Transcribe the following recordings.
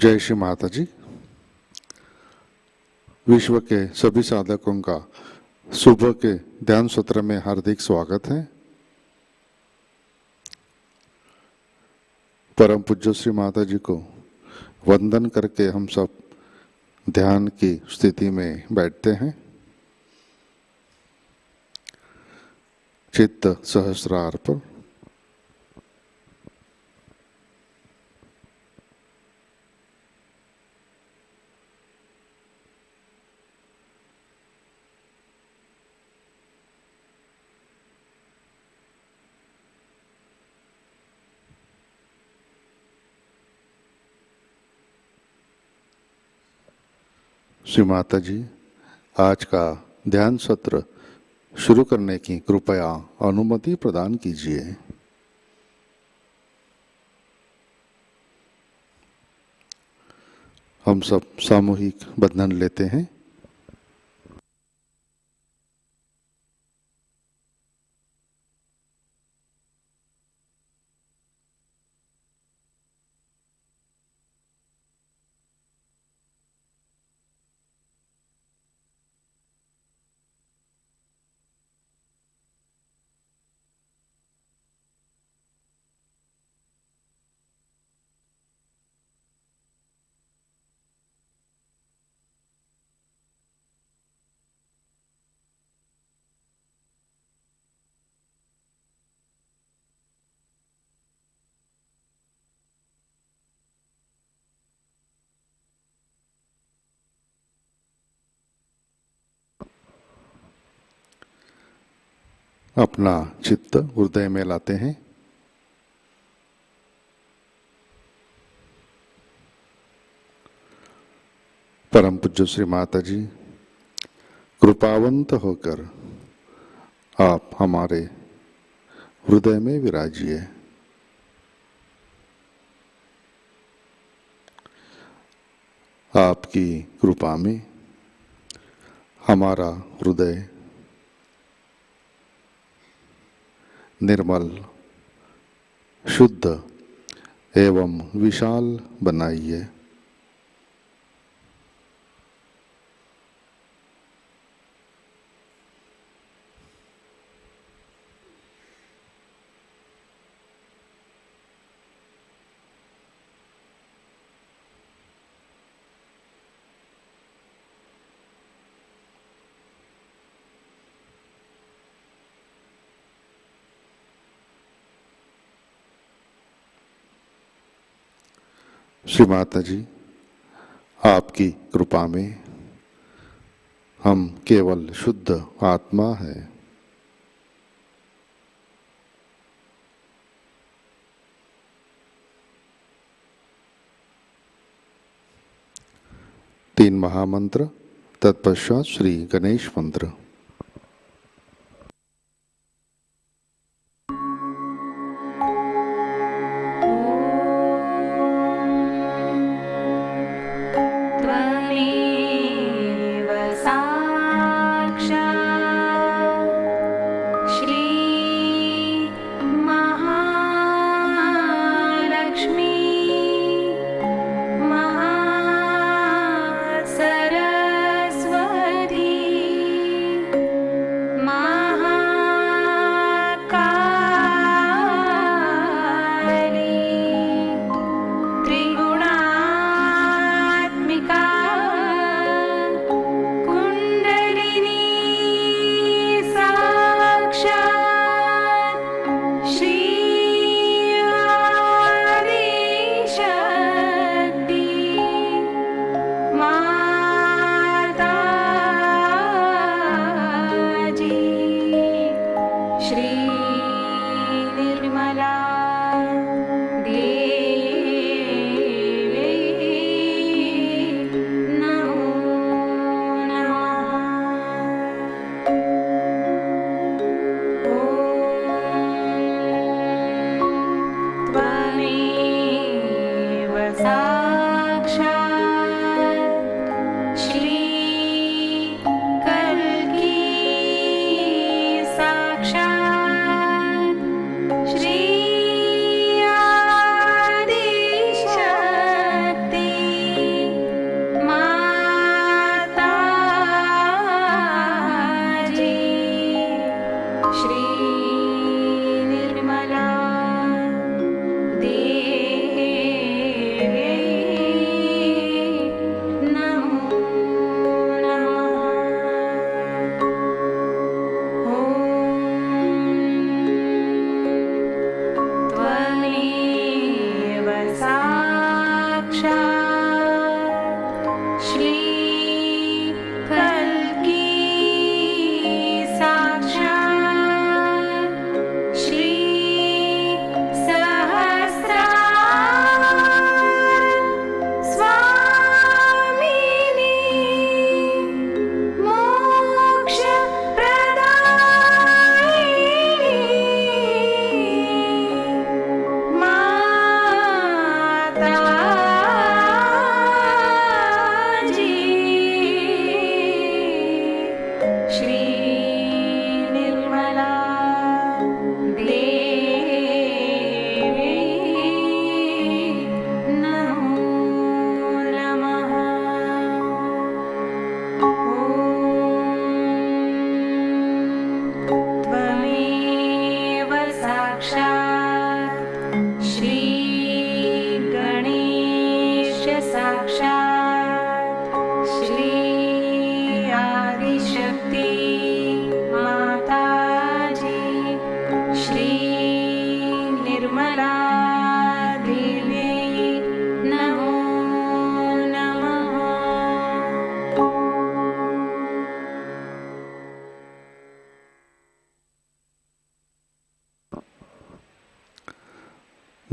जय श्री माताजी। विश्व के सभी साधकों का सुबह के ध्यान सत्र में हार्दिक स्वागत है। परम पूज्य श्री माताजी को वंदन करके हम सब ध्यान की स्थिति में बैठते हैं। चित्त सहस्रार पर श्री माताजी आज का ध्यान सत्र शुरू करने की कृपया अनुमति प्रदान कीजिए। हम सब सामूहिक बंधन लेते हैं। अपना चित्त हृदय में लाते हैं। परम पूज्य श्री माताजी कृपावंत होकर आप हमारे हृदय में विराजिए। आपकी कृपा में हमारा हृदय निर्मल, शुद्ध एवं विशाल बनाइए। श्री माताजी आपकी कृपा में हम केवल शुद्ध आत्मा है। तीन महामंत्र, तत्पश्चात श्री गणेश मंत्र। श्री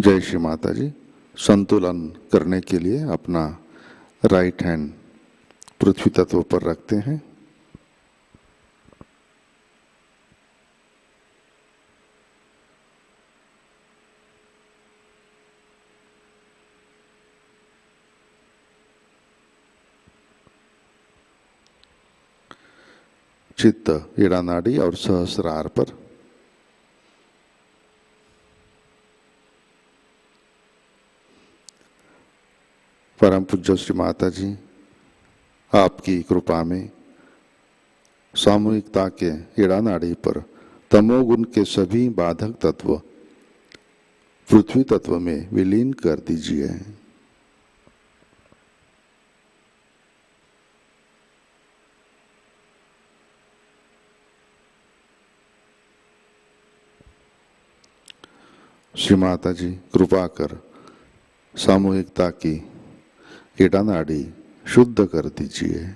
जय श्री माता जी। संतुलन करने के लिए अपना राइट हैंड पृथ्वी तत्व पर रखते हैं। चित्त ईड़ा नाड़ी और सहस्रार पर। परम पूज्य श्री माता जी, आपकी कृपा में सामूहिकता के ईड़ा नाड़ी पर तमोगुण के सभी बाधक तत्व पृथ्वी तत्व में विलीन कर दीजिए। श्री माता जी, कृपा कर सामूहिकता की ईड़ा नाड़ी शुद्ध कर दीजिए।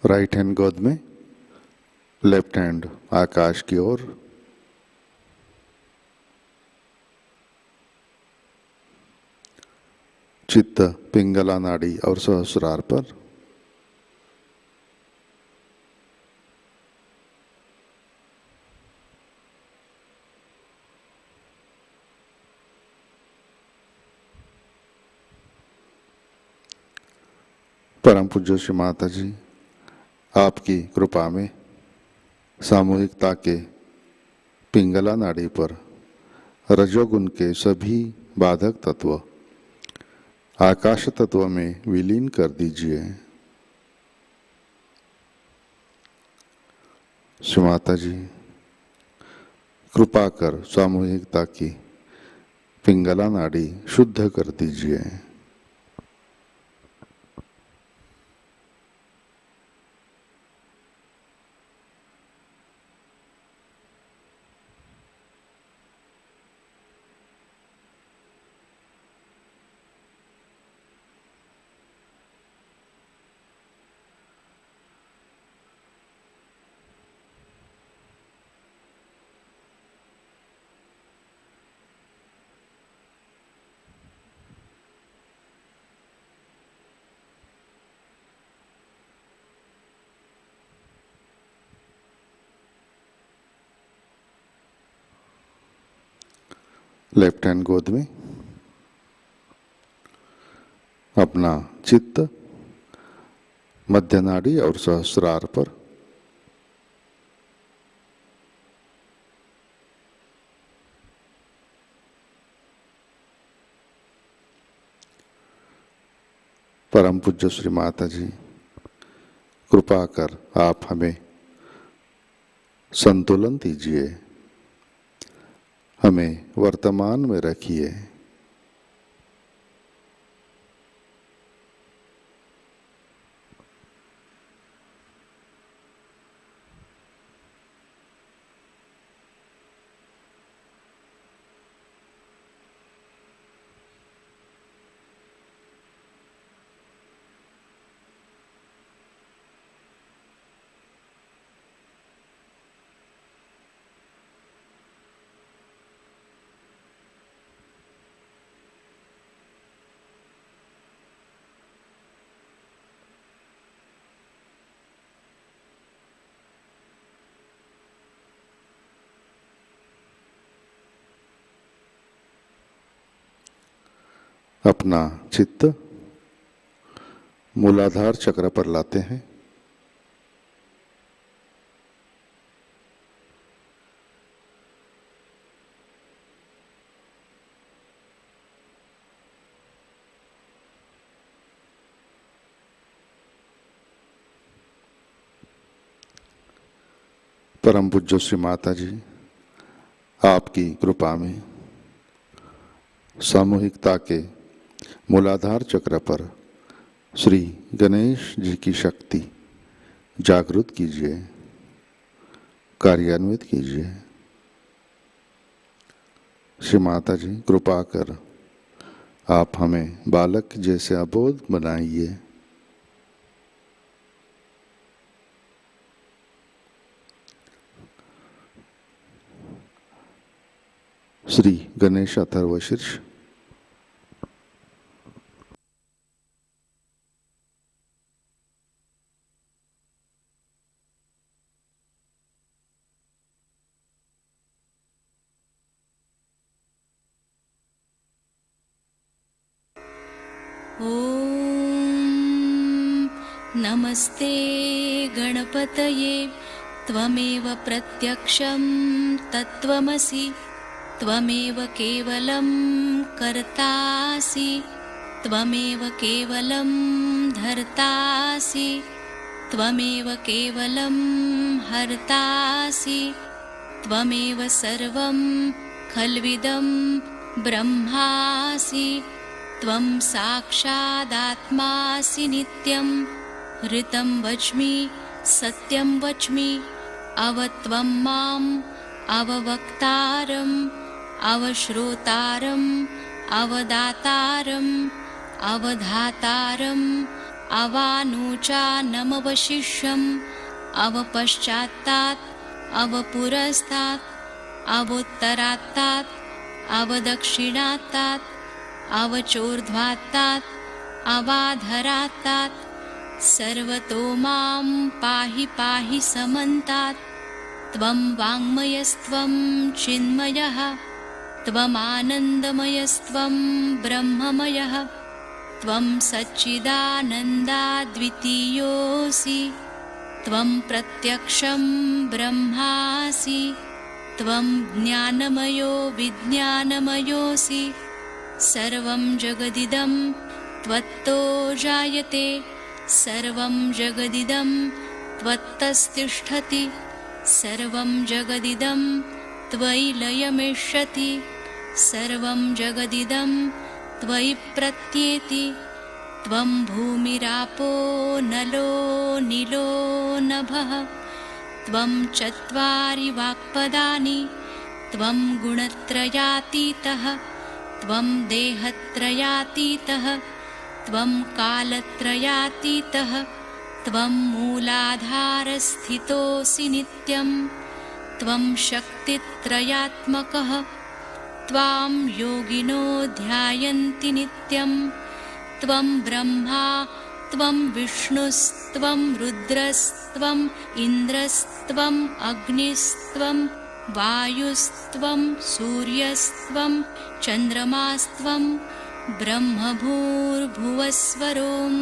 राइट हैंड गोद में, लेफ्ट हैंड आकाश की ओर। चित्त पिंगला नाड़ी और सहस्रार पर। परम पूज्य श्री माता जी, आपकी कृपा में सामूहिकता के पिंगला नाड़ी पर रजोगुण के सभी बाधक तत्व आकाश तत्व में विलीन कर दीजिए। श्री माता जी, कृपा कर सामूहिकता की पिंगला नाड़ी शुद्ध कर दीजिए। लेफ्ट हैंड गोद में, अपना चित्त मध्य नाड़ी और सहस्रार पर। परम पूज्य श्री माता जी, कृपा कर आप हमें संतुलन दीजिए, हमें वर्तमान में रखिए। अपना चित्त मूलाधार चक्र पर लाते हैं। परम पूज्य श्री माताजी आपकी कृपा में सामूहिकता के मूलाधार चक्र पर श्री गणेश जी की शक्ति जागृत कीजिए, कार्यान्वित कीजिए। श्री माताजी कृपा कर आप हमें बालक जैसे अबोध बनाइए। श्री गणेश अथर्व शीर्ष। नमस्ते गणपतये त्वमेव प्रत्यक्षं तत्त्वमसि त्वमेव केवलं कर्तासि त्वमेव केवलं धर्तासि त्वमेव केवलं हर्तासि त्वमेव सर्वं खल्विदं ब्रह्मासि त्वं साक्षादात्मासि नित्यं ऋतं वच्मि सत्यं वच्मि अवत्वं माम् अववक्तारम् अवश्रोतारम् अवदातारम् अवधातारम् अवानुचानमवशिष्यम् अवपश्चात्तात् अवपुरस्तात् अवोत्तरात्तात् अवदक्षिणात्तात् अवचोर्ध्वात्तात् अवाधरात्तात् सर्वतो मां पाहि पाहि समन्तात् त्वं वाङ्मयस्त्वं चिन्मयः त्वमानन्दमयस्त्वं ब्रह्ममयः त्वं सच्चिदानन्दाद्वितीयोऽसि त्वं प्रत्यक्षं ब्रह्मासि त्वं ज्ञानमयो विज्ञानमयोऽसि सर्वं जगदिदं त्वत्तो जायते सर्वं जगदिदं त्वत्तस्तिष्ठति सर्वं जगदिदं त्वयि लयमेष्यति सर्वं जगदिदं त्वयि प्रत्येति त्वं भूमिरापो नलो नीलो नभः त्वं चत्वारि वाक्पदानि त्वं गुणत्रयातीतः त्वं देहत्रयातीतः त्वं कालत्रयातीतः त्वं मूलाधारस्थितोऽसि नित्यं त्वं शक्तित्रयात्मकः त्वां योगिनो ध्यायन्ति नित्यं त्वं ब्रह्मा त्वं विष्णुस्त्वं रुद्रस्त्वम् इन्द्रस्त्वम् अग्निस्त्वं वायुस्त्वं सूर्यस्त्वं चन्द्रमास्त्वं ब्रह्मभूर्भुवस्वरों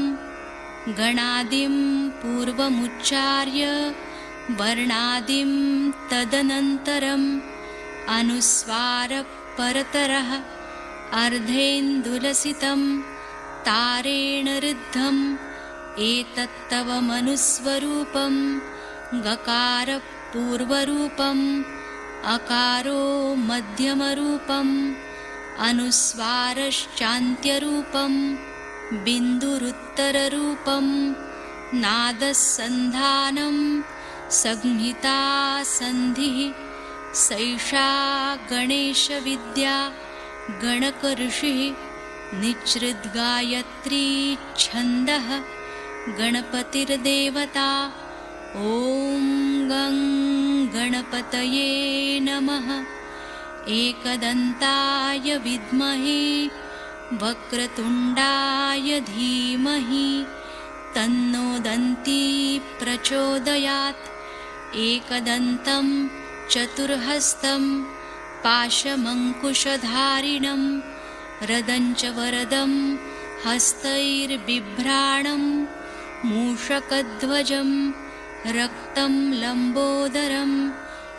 गणादिं पूर्वमुच्चार्य वर्णादिं तदनन्तरम् अनुस्वारपरतरः अर्धेन्दुलसितं तारेण ऋद्धम् एतत्तव मनुस्वरूपं गकारपूर्वरूपम् अकारो मध्यमरूपम् अनुस्वारश्चान्त्यरूपं बिन्दुरुत्तररूपं नादसन्धानं संहिता सन्धिः सैषा गणेशविद्या गणकऋषिः निच्छृद्गायत्री छन्दः गणपतिर्देवता ॐ गं गणपतये नमः। एकदन्ताय विद्महे वक्रतुण्डाय धीमहि तन्नो दन्ती प्रचोदयात्। एकदन्तं चतुर्हस्तं पाशमङ्कुशधारिणं रदं च वरदं हस्तैर्बिभ्राणं मूषकध्वजं रक्तं लम्बोदरं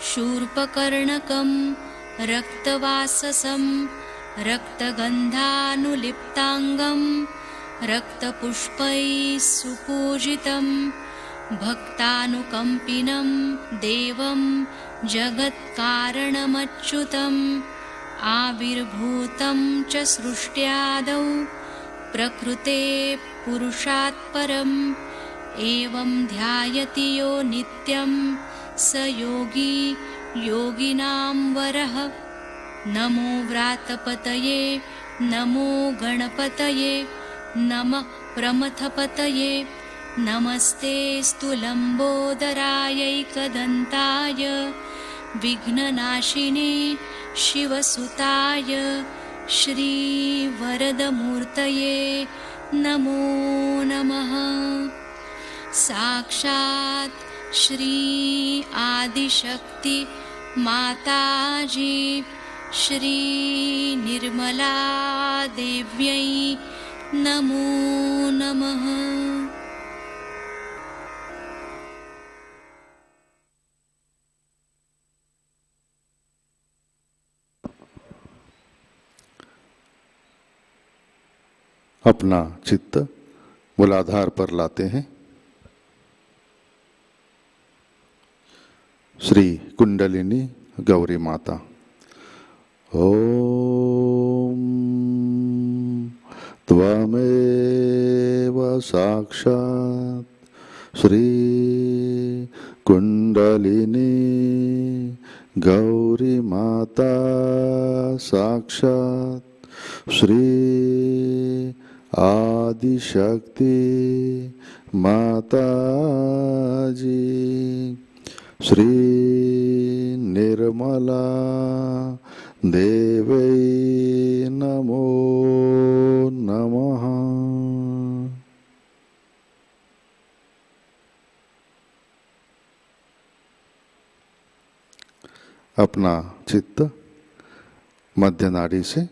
शूर्पकर्णकं रक्तवाससं रक्तगन्धानुलिप्ताङ्गं रक्तपुष्पैः सुपूजितं भक्तानुकम्पिनं देवं जगत्कारणमच्युतम् आविर्भूतं च सृष्ट्यादौ प्रकृते पुरुषात् परम् एवं ध्यायति यो नित्यं स योगी योगिनां वरः। नमो व्रातपतये नमो गणपतये नमः प्रमथपतये नमस्तेऽस्तु लम्बोदरायैकदन्ताय विघ्ननाशिने शिवसुताय श्रीवरदमूर्तये नमो नमः। साक्षात् श्री आदिशक्ति माताजी श्री निर्मला देव्यै नमो नमः। अपना चित्त मूलाधार पर लाते हैं। श्री कुंडलिनी गौरी माता। ओम त्वमेव साक्षात् श्री कुंडलिनी गौरी माता साक्षात् श्री आदिशक्ति माताजी श्री निर्मला देवै नमो नमः। अपना चित्त मध्य नाड़ी से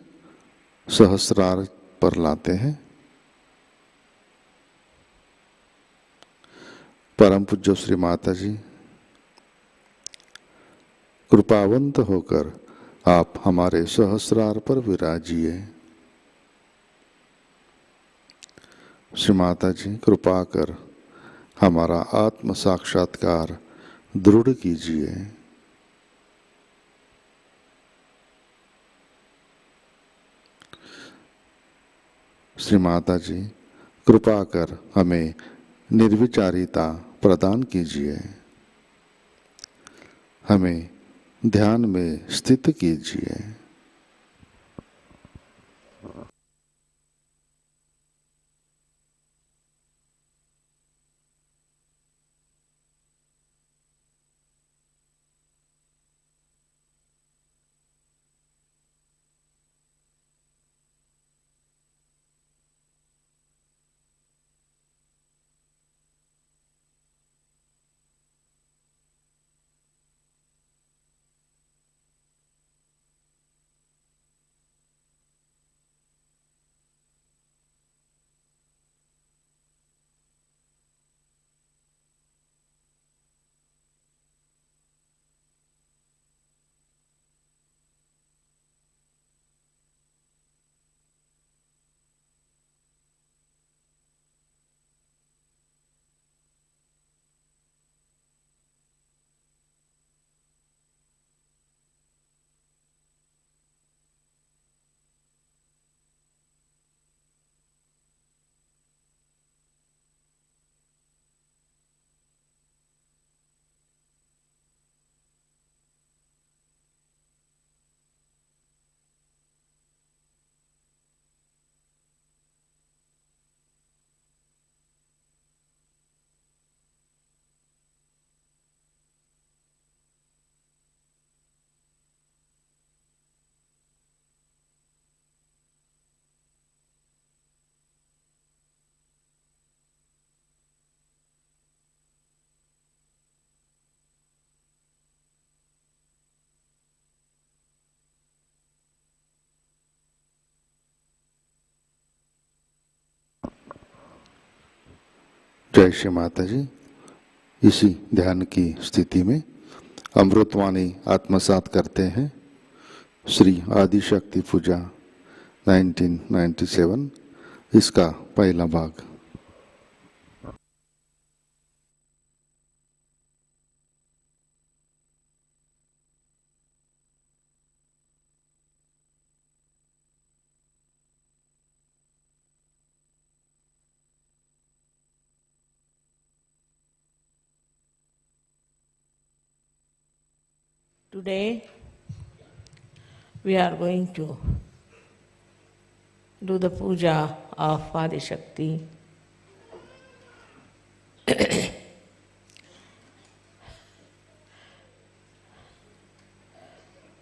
सहस्रार पर लाते हैं। परम पूज्य श्री माता जी, कृपावंत होकर आप हमारे सहस्रार पर विराजिए। श्री माता जी, कृपा कर हमारा आत्म साक्षात्कार दृढ़ कीजिए। श्री माता जी, कृपा कर हमें निर्विचारिता प्रदान कीजिए। हमें ध्यान में स्थित कीजिए। जय श्री माता जी। इसी ध्यान की स्थिति में अमृतवाणी आत्मसात करते हैं। श्री आदि शक्ति पूजा 1997, इसका पहला भाग। Today we are going to do the puja of Adi Shakti.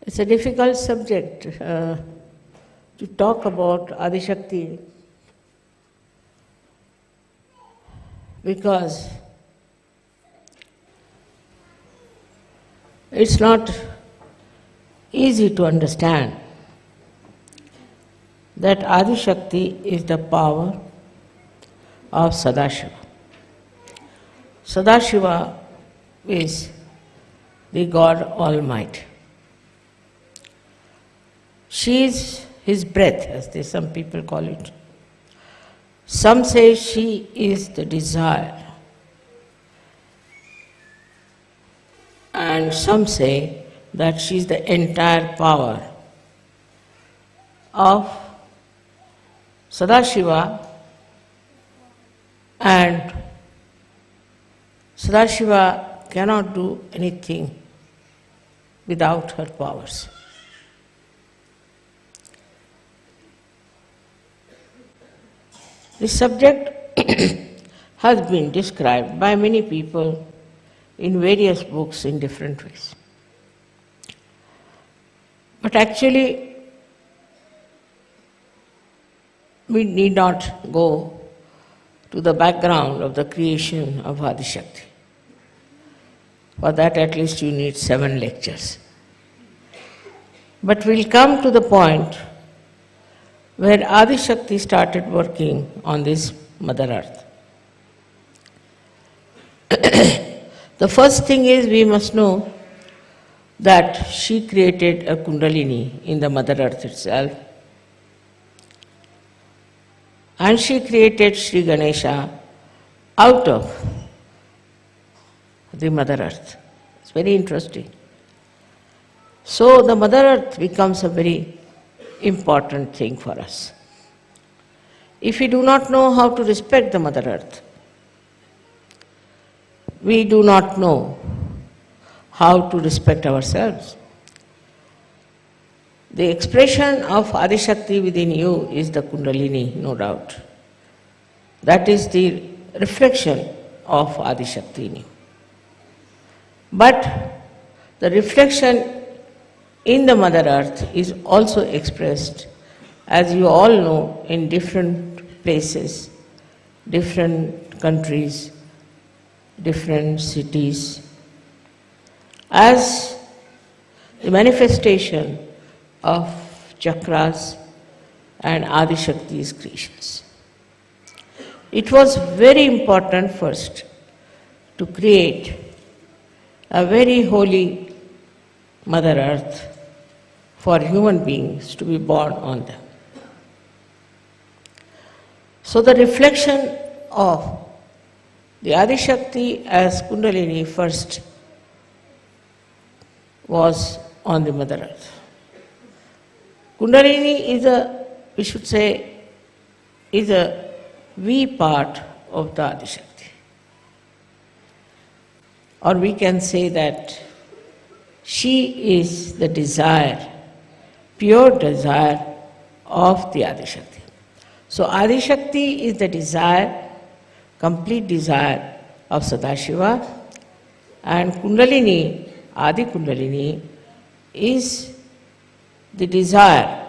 It's a difficult subject to talk about Adi Shakti because it's not easy to understand that Adi Shakti is the power of Sadashiva. Sadashiva is the God Almighty. She is His breath, as some people call it. Some say she is the desire. And some say that she is the entire power of Sadashiva, and Sadashiva cannot do anything without her powers. This subject has been described by many people in various books in different ways. But actually, we need not go to the background of the creation of Adi Shakti. For that at least you need 7 lectures. But we'll come to the point where Adi Shakti started working on this Mother Earth. The first thing is we must know that she created a kundalini in the Mother Earth itself, and she created Shri Ganesha out of the Mother Earth. It's very interesting. So the Mother Earth becomes a very important thing for us. If we do not know how to respect the Mother Earth, we do not know how to respect ourselves. The expression of Adi Shakti within you is the Kundalini, no doubt. That is the reflection of Adi Shakti in you. But the reflection in the Mother Earth is also expressed, as you all know, in different places, different countries, different cities, as the manifestation of chakras and Adi Shakti's creations. It was very important first to create a very holy Mother Earth for human beings to be born on them. So the reflection of the Adi Shakti as Kundalini first was on the Mother Earth. Kundalini is a V part of the Adi Shakti. Or we can say that she is the desire, pure desire of the Adi Shakti. So Adi Shakti is the desire, complete desire of Sadashiva, and Kundalini, Adi Kundalini, is the desire,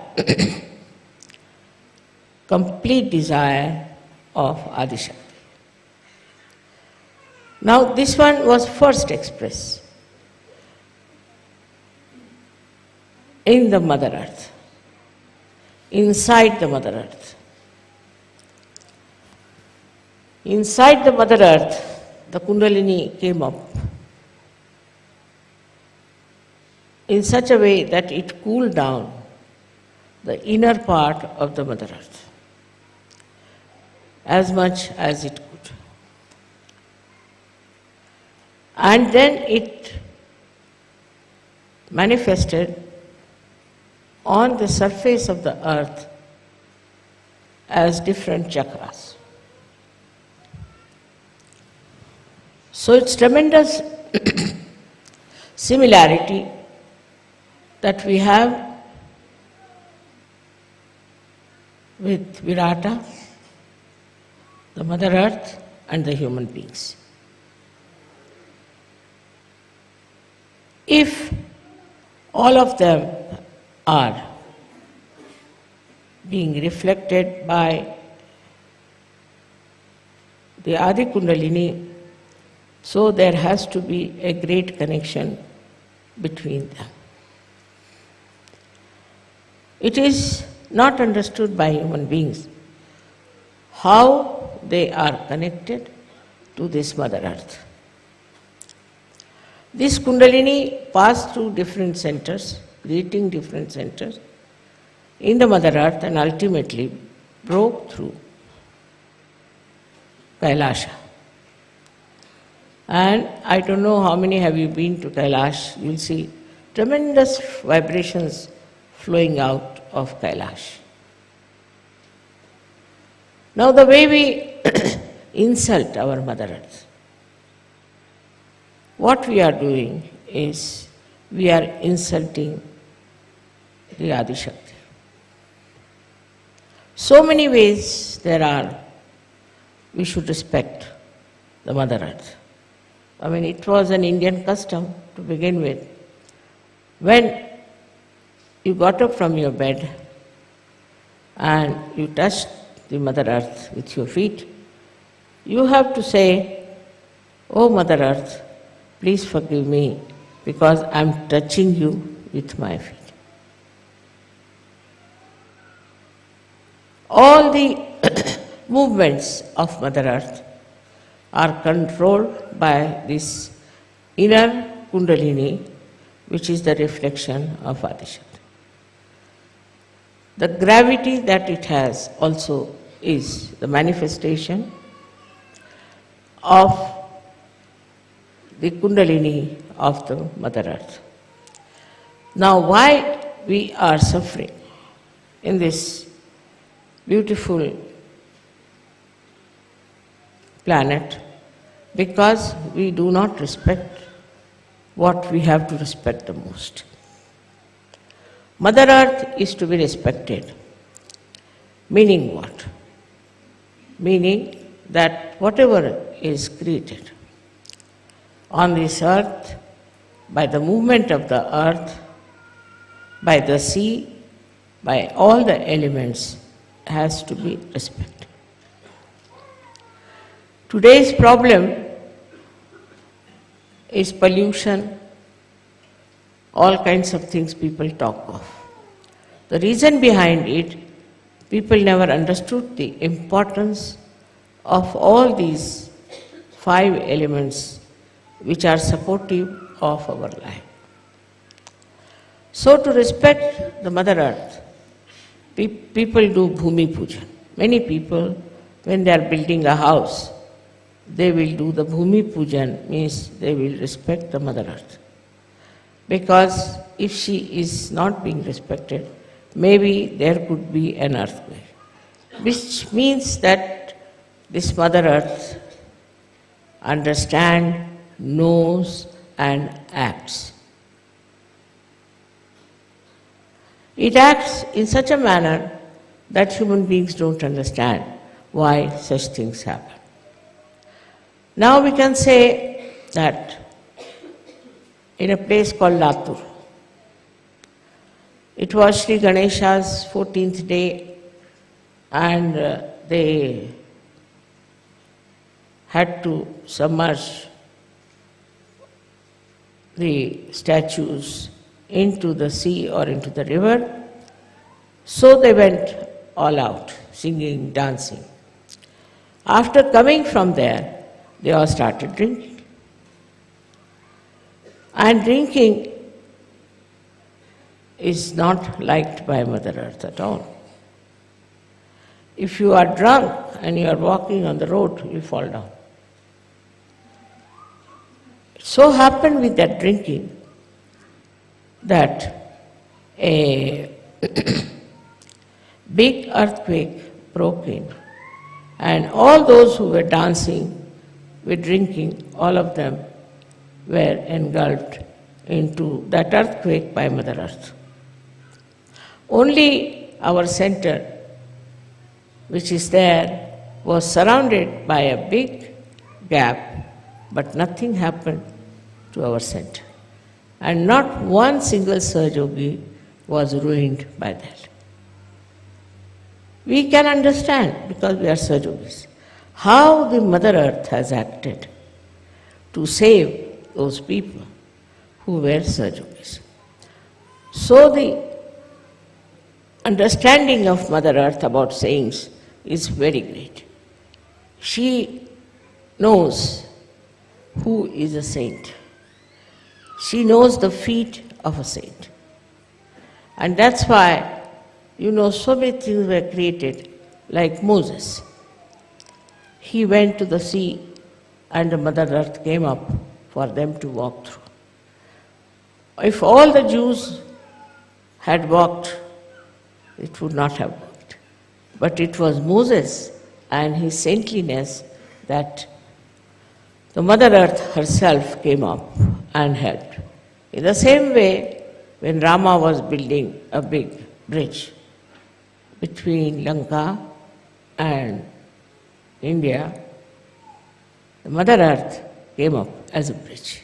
complete desire of Adi Shakti. Now this one was first expressed in the Mother Earth, inside the Mother Earth. Inside the Mother Earth, the Kundalini came up in such a way that it cooled down the inner part of the Mother Earth as much as it could. And then it manifested on the surface of the earth as different chakras. So it's tremendous similarity that we have with Virata, the Mother Earth, and the human beings. If all of them are being reflected by the Adi Kundalini, so there has to be a great connection between them. It is not understood by human beings how they are connected to this Mother Earth. This Kundalini passed through different centers, creating different centers in the Mother Earth, and ultimately broke through Kailasha. And I don't know how many have you been to Kailash. You'll see tremendous vibrations flowing out of Kailash. Now the way we insult our Mother Earth, what we are doing is we are insulting the Adi Shakti. So many ways there are we should respect the Mother Earth. I mean, it was an Indian custom to begin with. When you got up from your bed and you touched the Mother Earth with your feet, you have to say, "Oh Mother Earth, please forgive me because I'm touching you with my feet." All the movements of Mother Earth are controlled by this inner Kundalini, which is the reflection of Adishakti. The gravity that it has also is the manifestation of the Kundalini of the Mother Earth. Now, why we are suffering in this beautiful planet? Because we do not respect what we have to respect the most. Mother Earth is to be respected. Meaning what? Meaning that whatever is created on this earth, by the movement of the earth, by the sea, by all the elements, has to be respected. Today's problem is pollution, all kinds of things people talk of. The reason behind it, people never understood the importance of all these 5 elements which are supportive of our life. So to respect the Mother Earth, people do Bhumi Puja. Many people, when they are building a house, they will do the Bhumi Pujan, means they will respect the Mother Earth. Because if she is not being respected, maybe there could be an earthquake. Which means that this Mother Earth understands, knows and acts. It acts in such a manner that human beings don't understand why such things happen. Now we can say that in a place called Latur, it was Shri Ganesha's 14th day, and they had to submerge the statues into the sea or into the river. So they went all out, singing, dancing. After coming from there, they all started drinking. And drinking is not liked by Mother Earth at all. If you are drunk and you are walking on the road, you fall down. It so happened with that drinking that a big earthquake broke in, and all those who were dancing with drinking, all of them were engulfed into that earthquake by Mother Earth. Only our center, which is there, was surrounded by a big gap, but nothing happened to our center. And not one single Sahajayogi was ruined by that. We can understand, because we are Sahajayogis, how the Mother Earth has acted to save those people who were Sahajayogis. So the understanding of Mother Earth about saints is very great. She knows who is a saint. She knows the feet of a saint. And that's why, so many things were created, like Moses. He went to the sea and the Mother Earth came up for them to walk through. If all the Jews had walked, it would not have worked. But it was Moses and his saintliness that the Mother Earth herself came up and helped. In the same way, when Rama was building a big bridge between Lanka and India, the Mother Earth came up as a bridge.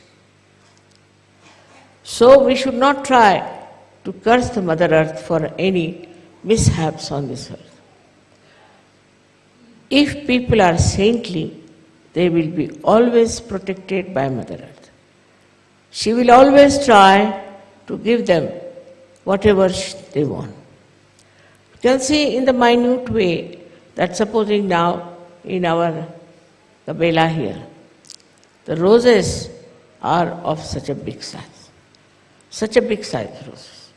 So we should not try to curse the Mother Earth for any mishaps on this earth. If people are saintly, they will be always protected by Mother Earth. She will always try to give them whatever they want. You can see in the minute way that supposing now in our Cabella here, the roses are of such a big size. Such a big size roses.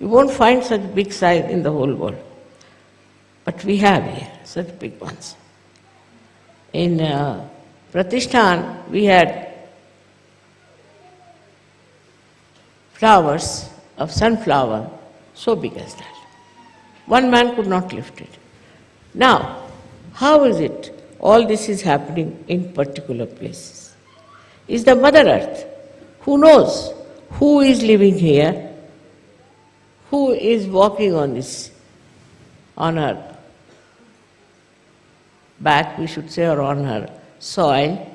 You won't find such big size in the whole world. But we have here such big ones. In Pratishthan, we had flowers of sunflower so big as that. One man could not lift it. Now, how is it all this is happening in particular places? Is the Mother Earth, who knows who is living here, who is walking on this, on her back, we should say, or on her soil,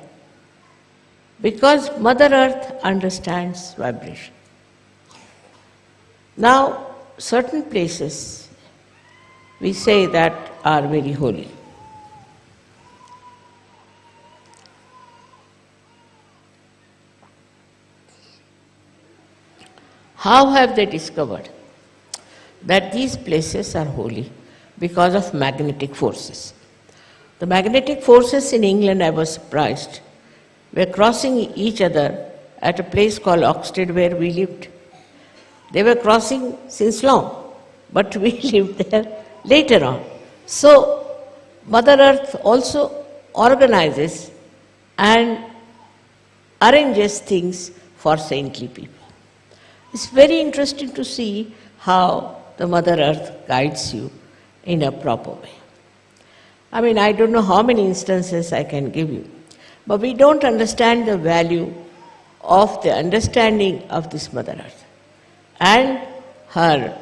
because Mother Earth understands vibration. Now, certain places we say that are very holy. How have they discovered that these places are holy? Because of magnetic forces. The magnetic forces in England, I was surprised, were crossing each other at a place called Oxted where we lived. They were crossing since long, but we lived there later on. So, Mother Earth also organizes and arranges things for saintly people. It's very interesting to see how the Mother Earth guides you in a proper way. I mean, I don't know how many instances I can give you, but we don't understand the value of the understanding of this Mother Earth and her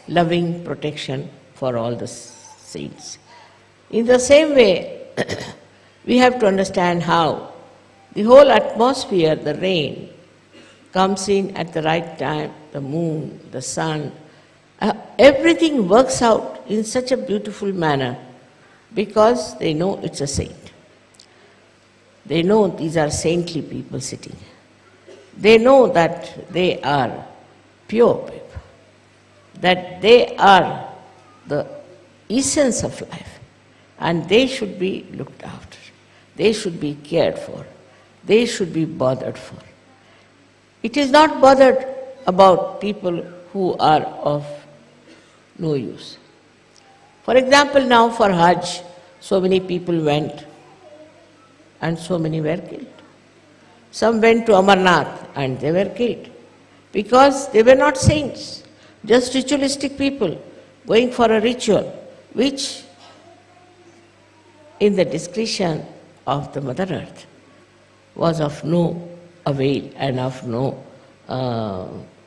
loving protection for all the saints. In the same way, we have to understand how the whole atmosphere, the rain, comes in at the right time, the moon, the sun, everything works out in such a beautiful manner because they know it's a saint. They know these are saintly people sitting. They know that they are pure people, that they are the essence of life. and they should be looked after. They should be cared for. They should be bothered for. It is not bothered about people who are of no use. For example, now for Hajj, so many people went and so many were killed. Some went to Amarnath and they were killed because they were not saints, just ritualistic people going for a ritual which, in the discretion of the Mother Earth, was of no avail and of no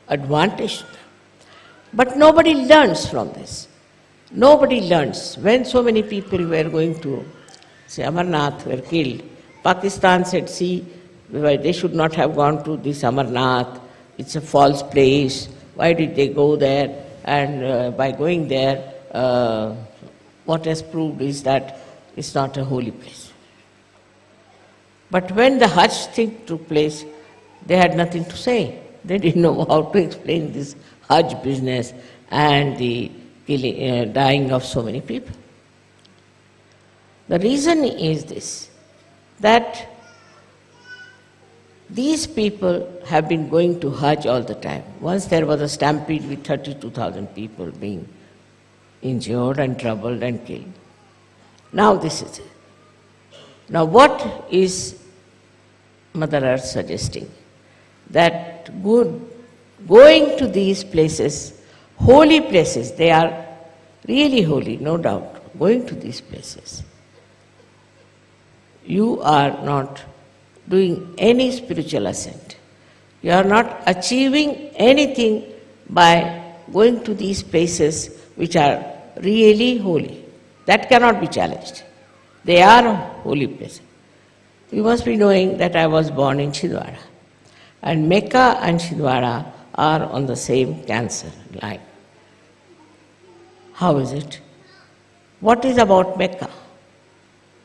advantage to them. But nobody learns from this. Nobody learns. When so many people were going to, say, Amarnath, were killed, Pakistan said, see, they should not have gone to this Amarnath. It's a false place. Why did they go there? And by going there, what has proved is that it's not a holy place. But when the Hajj thing took place, they had nothing to say. They didn't know how to explain this Hajj business and the dying of so many people. The reason is this, that these people have been going to Hajj all the time. Once there was a stampede with 32,000 people being injured and troubled and killed. Now this is it. Now what is Mother Earth suggesting? That going to these places, holy places, they are really holy, no doubt, going to these places, you are not doing any spiritual ascent. You are not achieving anything by going to these places which are really holy. That cannot be challenged. They are holy places. You must be knowing that I was born in Chhindwara. And Mecca and Chhindwara are on the same cancer line. How is it? What is about Mecca?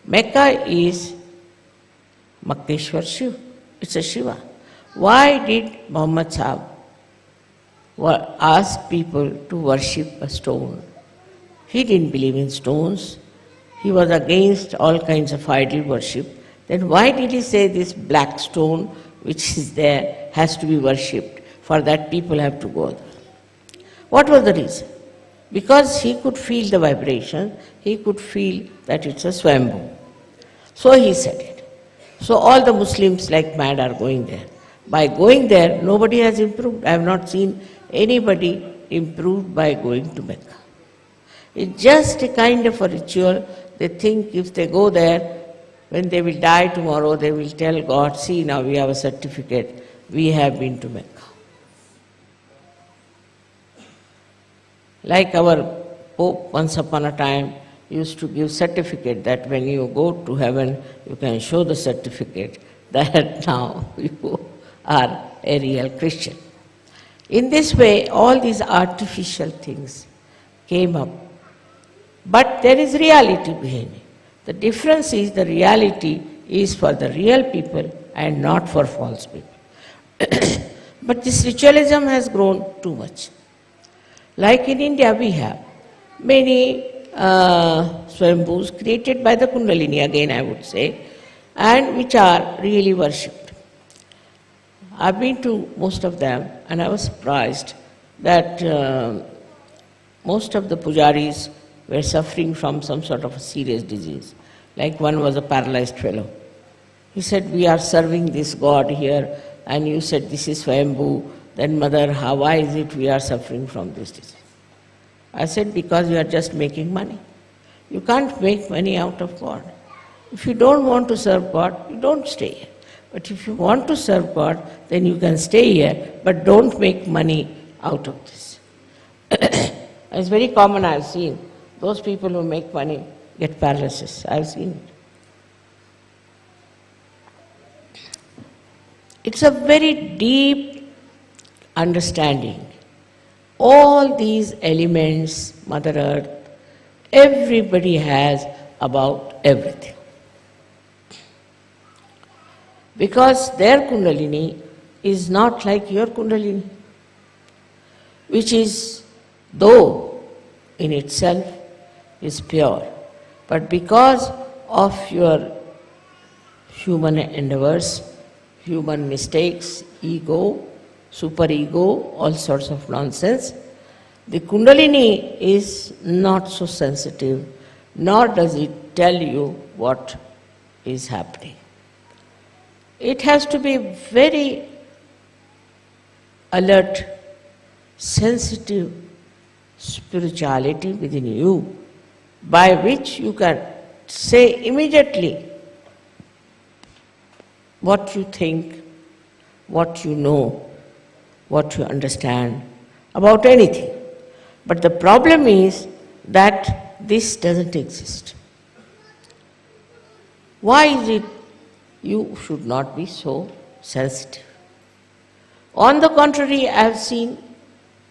Mecca is Makkeshwar Shiva. It's a Shiva. Why did Muhammad Sahib ask people to worship a stone? He didn't believe in stones. He was against all kinds of idol worship. Then why did he say this black stone which is there has to be worshipped? For that people have to go there. What was the reason? Because he could feel the vibration, he could feel that it's a Swambhu. So he said it. So all the Muslims like mad are going there. By going there, nobody has improved. I have not seen anybody improved by going to Mecca. It's just a kind of a ritual. They think if they go there, when they will die tomorrow, they will tell God, see, now we have a certificate, we have been to Mecca. Like our Pope once upon a time used to give certificate that when you go to heaven, you can show the certificate that now you are a real Christian. In this way, all these artificial things came up. But there is reality behind it. The difference is the reality is for the real people and not for false people. But this ritualism has grown too much. Like in India, we have many Swambhus created by the Kundalini, again I would say, and which are really worshipped. I've been to most of them and I was surprised that most of the pujaris were suffering from some sort of a serious disease. Like one was a paralyzed fellow. He said, we are serving this God here and you said this is Swambhu, then Mother, why is it we are suffering from this disease? I said, because you are just making money. You can't make money out of God. If you don't want to serve God, you don't stay here. But if you want to serve God, then you can stay here, but don't make money out of this. It's very common, I've seen. Those people who make money get paralysis. I've seen it. It's a very deep understanding. All these elements, Mother Earth, everybody has about everything. Because their Kundalini is not like your Kundalini, which is, though in itself is pure, But because of your human endeavors, human mistakes, ego, superego, all sorts of nonsense, the Kundalini is not so sensitive, nor does it tell you what is happening. It has to be very alert, sensitive spirituality within you, by which you can say immediately what you think, what you know, what you understand about anything. But the problem is that this doesn't exist. Why is it you should not be so sensitive? On the contrary, I have seen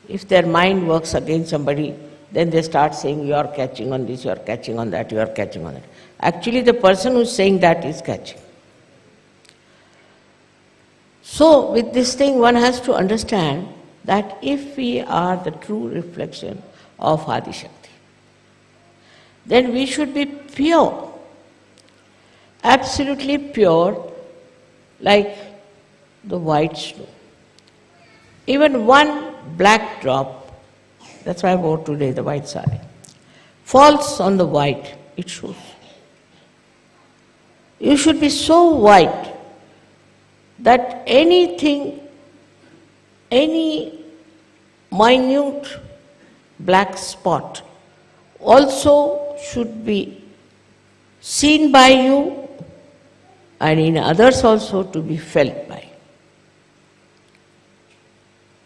if their mind works against somebody, then they start saying, you are catching on this, you are catching on that, you are catching on that. Actually, the person who is saying that is catching. So, with this thing, one has to understand that if we are the true reflection of Adi Shakti, then we should be pure, absolutely pure, like the white snow. Even one black drop, that's why I wore today the white sari, falls on the white, it shows. You should be so white that anything, any minute black spot also should be seen by you and in others also to be felt by.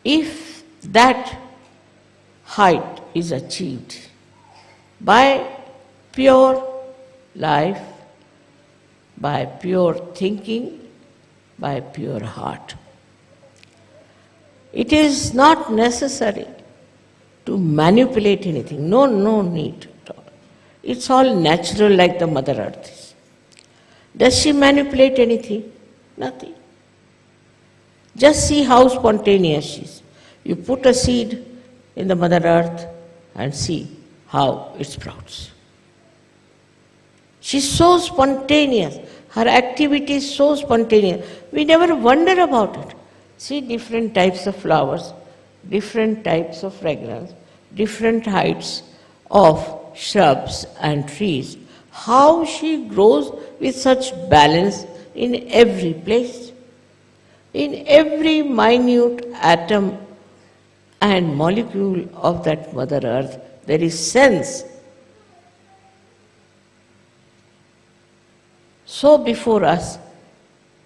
If that height is achieved by pure life, by pure thinking, by pure heart, it is not necessary to manipulate anything. No need at all. It's all natural like the Mother Earth is. Does she manipulate anything? Nothing. Just see how spontaneous she is. You put a seed in the Mother Earth and see how it sprouts. She's so spontaneous. Her activity is so spontaneous. We never wonder about it. See different types of flowers, different types of fragrance, different heights of shrubs and trees. How she grows with such balance in every place. In every minute atom and molecule of that Mother Earth, there is sense. So before us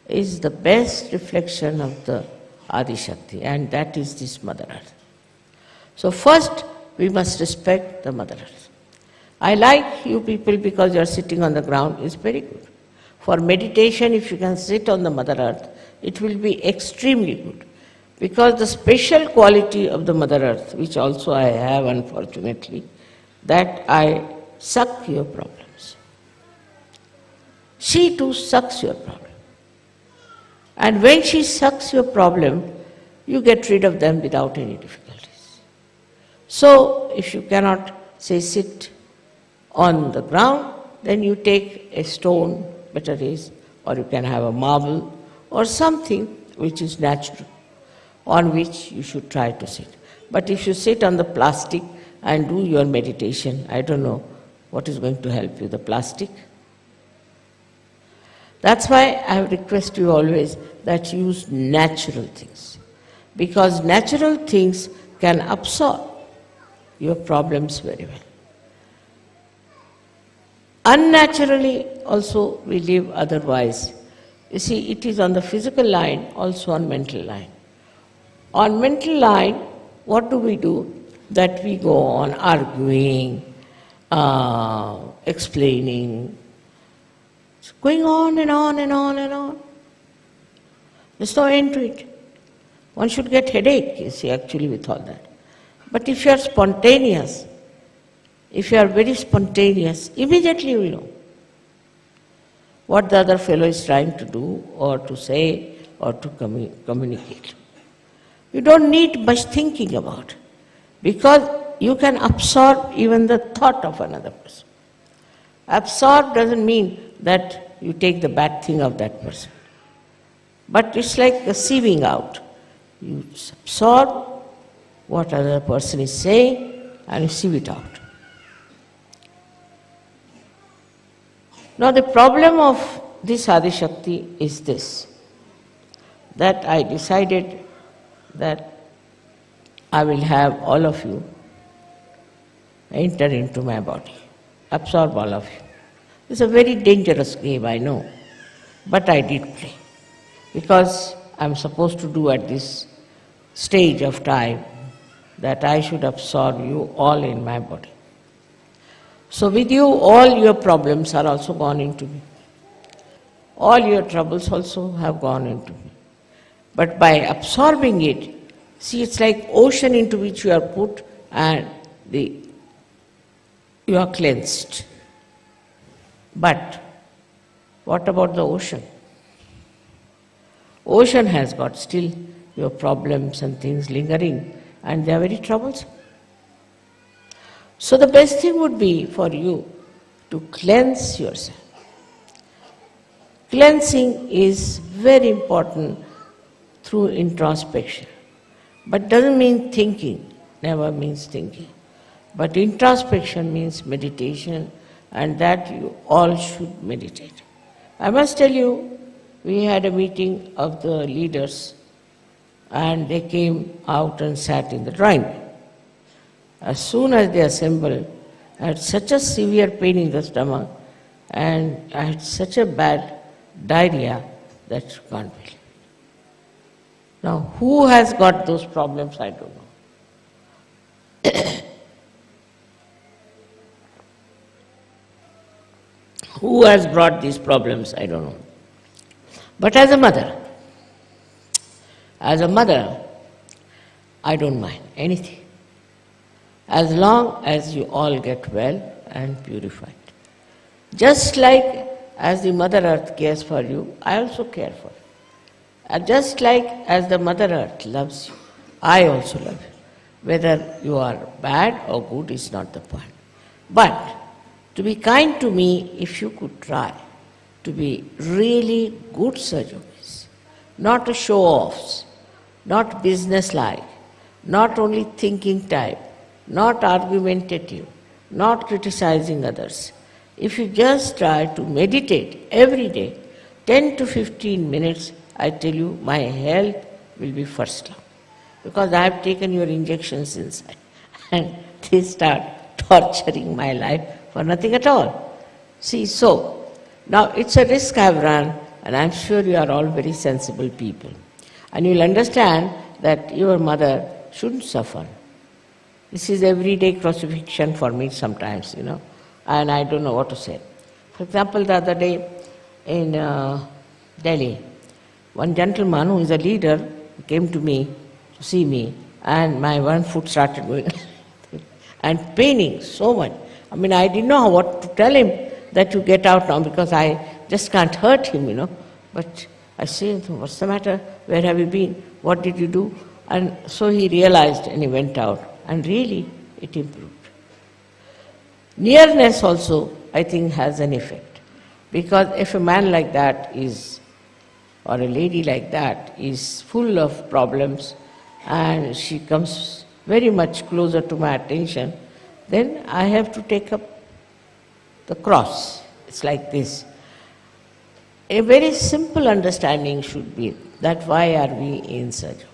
is the best reflection of the Adi Shakti, and that is this Mother Earth. So first we must respect the Mother Earth. I like you people because you are sitting on the ground, is very good. For meditation, if you can sit on the Mother Earth, it will be extremely good. Because the special quality of the Mother Earth, which also I have unfortunately, that I suck your problems. She too sucks your problem. And when she sucks your problem, you get rid of them without any difficulties. So, if you cannot, say, sit on the ground, then you take a stone, better is, or you can have a marble, or something which is natural, on which you should try to sit. But if you sit on the plastic and do your meditation, I don't know what is going to help you, the plastic. That's why I request you always that you use natural things, because natural things can absorb your problems very well. Unnaturally also we live otherwise. You see, it is on the physical line, also on mental line. On mental line, what do? That we go on arguing, explaining. It's going on and on and on and on. There's no end to it. One should get headache, you see, actually with all that. But if you are spontaneous, if you are very spontaneous, immediately you will know what the other fellow is trying to do or to say or to communicate. You don't need much thinking about it, because you can absorb even the thought of another person. Absorb doesn't mean that you take the bad thing of that person. But it's like a sieving out. You absorb what other person is saying and you sieve it out. Now the problem of this Adi Shakti is this, that I decided that I will have all of you enter into my body, absorb all of you. It's a very dangerous game, I know, but I did play, because I'm supposed to do at this stage of time that I should absorb you all in my body. So with you, all your problems are also gone into me. All your troubles also have gone into me. But by absorbing it, see, it's like ocean into which you are put and you are cleansed. But what about the ocean? Ocean has got still your problems and things lingering, and they are very troublesome. So the best thing would be for you to cleanse yourself. Cleansing is very important through introspection. But doesn't mean thinking, never means thinking. But introspection means meditation, and that you all should meditate. I must tell you, we had a meeting of the leaders, and they came out and sat in the drawing room. As soon as they assembled, I had such a severe pain in the stomach, and I had such a bad diarrhea that you can't believe. Now, who has got those problems, I don't know. Who has brought these problems, I don't know. But as a mother, I don't mind anything, as long as you all get well and purified. Just like as the Mother Earth cares for you, I also care for you. And just like as the Mother Earth loves you, I also love you. Whether you are bad or good is not the point. But to be kind to me, if you could try to be really good Sahajogis, not a show-offs, not business-like, not only thinking type, not argumentative, not criticizing others. If you just try to meditate every day, 10 to 15 minutes, I tell you, my health will be first class. Because I have taken your injections inside and they start torturing my life for nothing at all. See, so, now it's a risk I have run, and I'm sure you are all very sensible people. And you'll understand that your mother shouldn't suffer. This is everyday crucifixion for me sometimes, and I don't know what to say. For example, the other day in Delhi, one gentleman who is a leader came to me to see me, and my one foot started going and paining so much. I mean, I didn't know what to tell him, that you get out now, because I just can't hurt him, But I say, what's the matter? Where have you been? What did you do? And so he realized and he went out. And really, it improved. Nearness also, I think, has an effect. Because if a man like that is, or a lady like that is full of problems, and she comes very much closer to my attention, then I have to take up the cross. It's like this. A very simple understanding should be that why are we in Sahajayoga?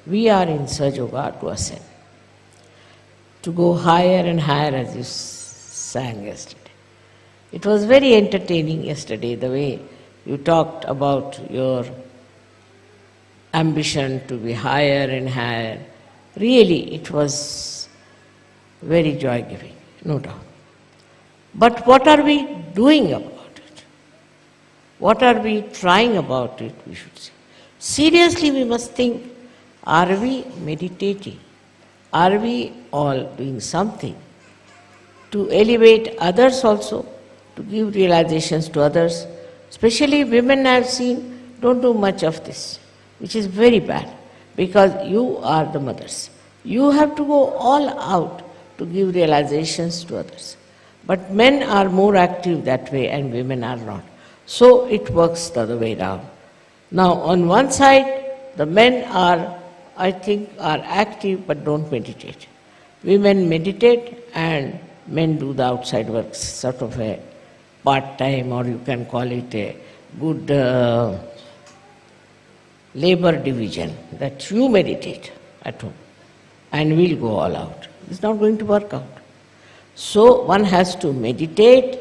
We are in Sahajayoga to ascend, to go higher and higher, as you sang yesterday. It was very entertaining yesterday, the way you talked about your ambition to be higher and higher. Really, it was very joy-giving, no doubt. But what are we doing about it? What are we trying about it, we should say? Seriously, we must think, are we meditating? Are we all doing something to elevate others also, to give realizations to others? Especially women, I have seen, don't do much of this, which is very bad, because you are the mothers. You have to go all out to give realizations to others. But men are more active that way and women are not. So it works the other way around. Now on one side, the men are, I think, are active but don't meditate. Women meditate and men do the outside work, sort of a part-time, or you can call it a good labor division, that you meditate at home and we'll go all out. It's not going to work out. So one has to meditate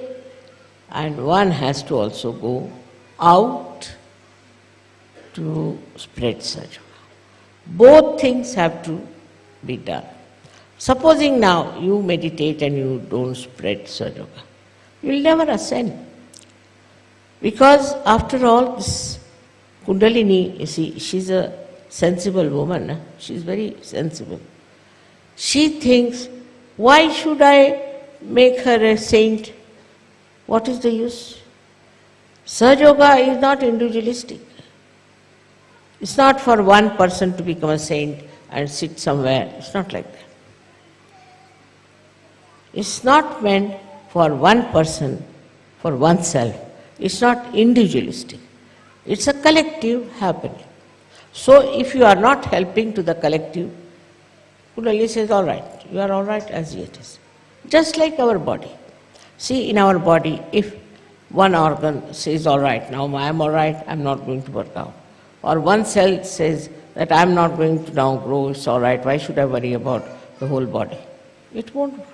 and one has to also go out to spread sahajayoga. Both things have to be done. Supposing now you meditate and you don't spread sahajayoga, you will never ascend. Because after all, this Kundalini, you see, she's a sensible woman. She's very sensible. She thinks, why should I make her a saint? What is the use? Sahajayoga is not individualistic. It's not for one person to become a saint and sit somewhere. It's not like that. It's not meant for one person, for oneself. It's not individualistic. It's a collective happening. So if you are not helping to the collective, Kundalini says, all right, you are all right as it is. Just like our body. See, in our body, if one organ says, all right, now I am all right, I am not going to work out. Or one cell says that I am not going to now grow, it's all right, why should I worry about the whole body? It won't work.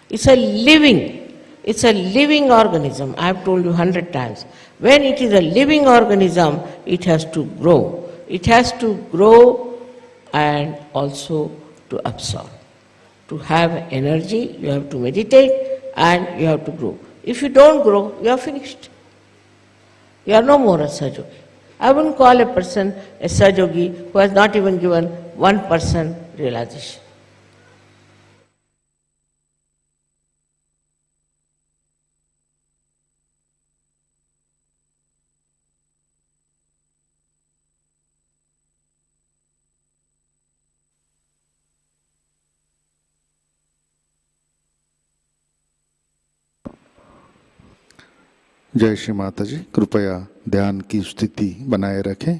It's a living organism. I have told you 100 times. When it is a living organism, it has to grow. It has to grow and also to absorb. To have energy, you have to meditate and you have to grow. If you don't grow, you are finished. You are no more a sahajayogi. I wouldn't call a person a sahajayogi who has not even given 1% realization. जय श्री माता जी, कृपया ध्यान की स्थिति बनाए रखें।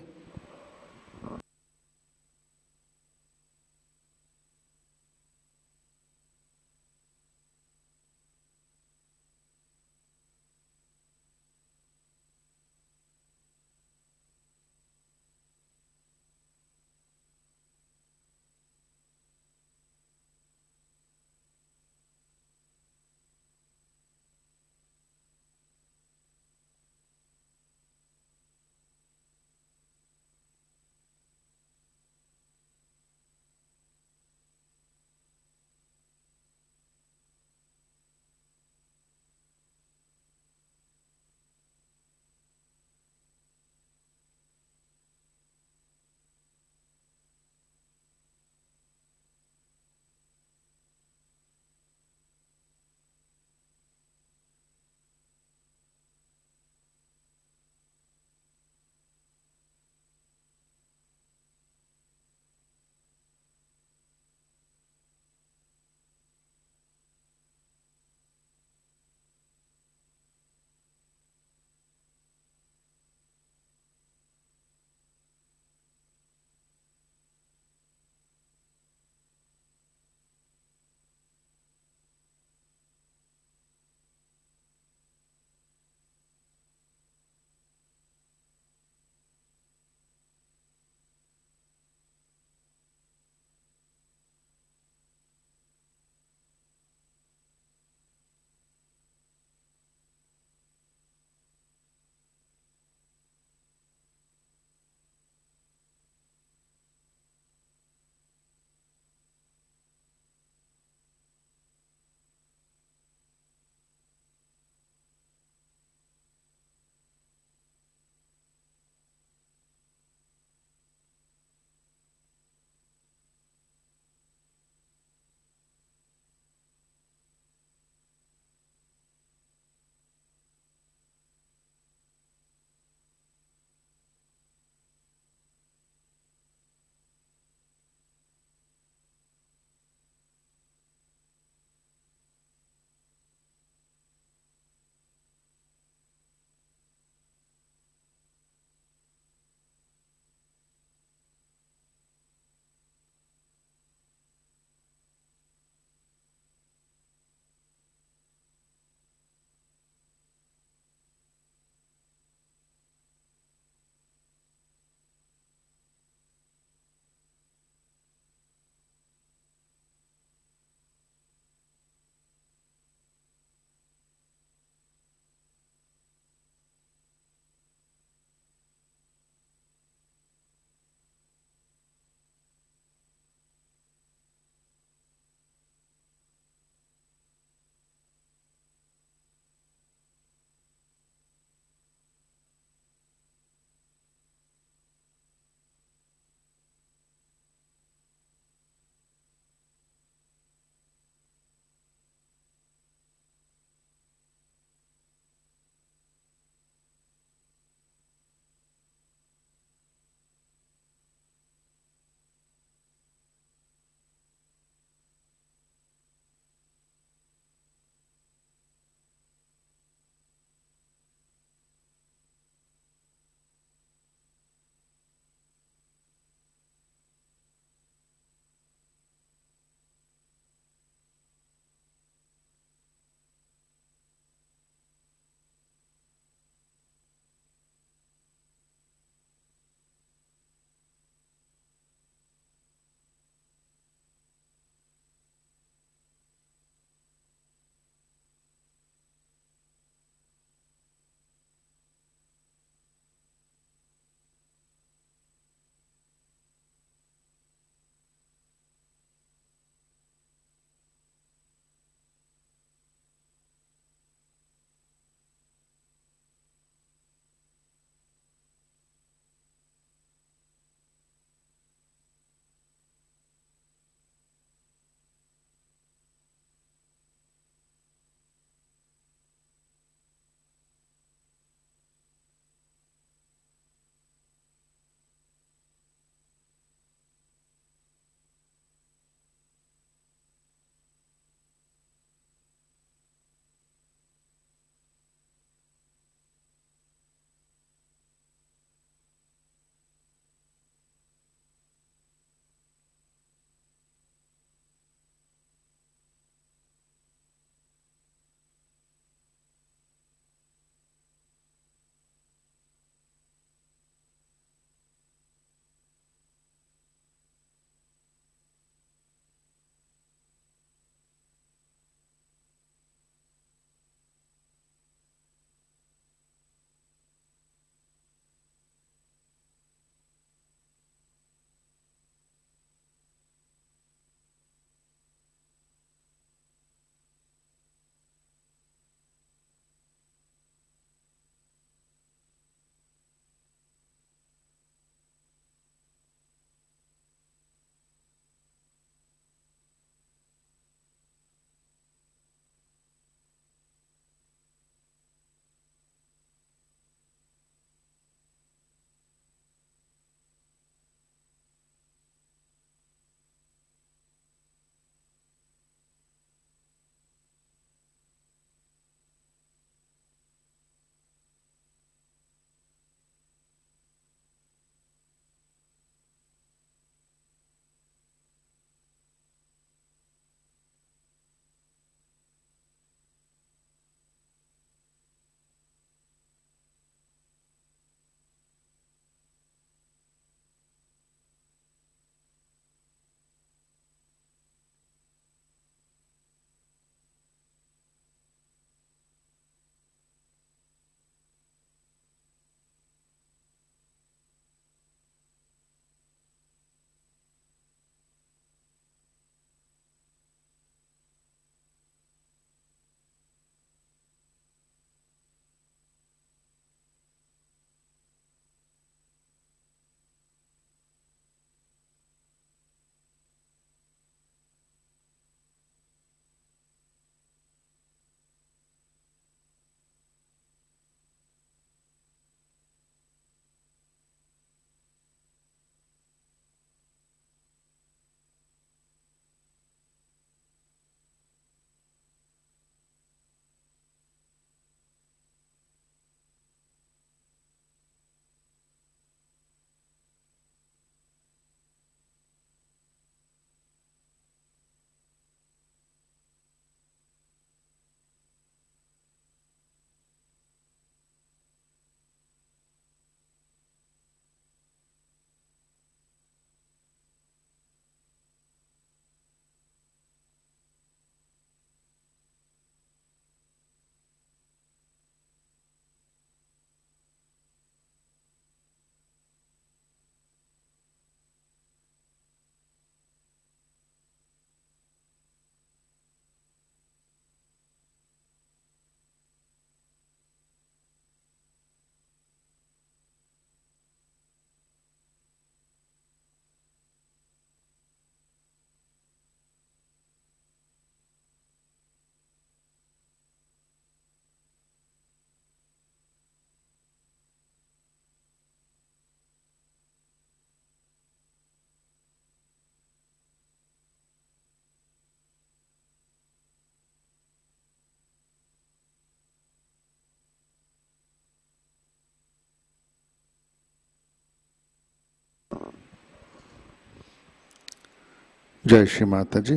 जय श्री माताजी।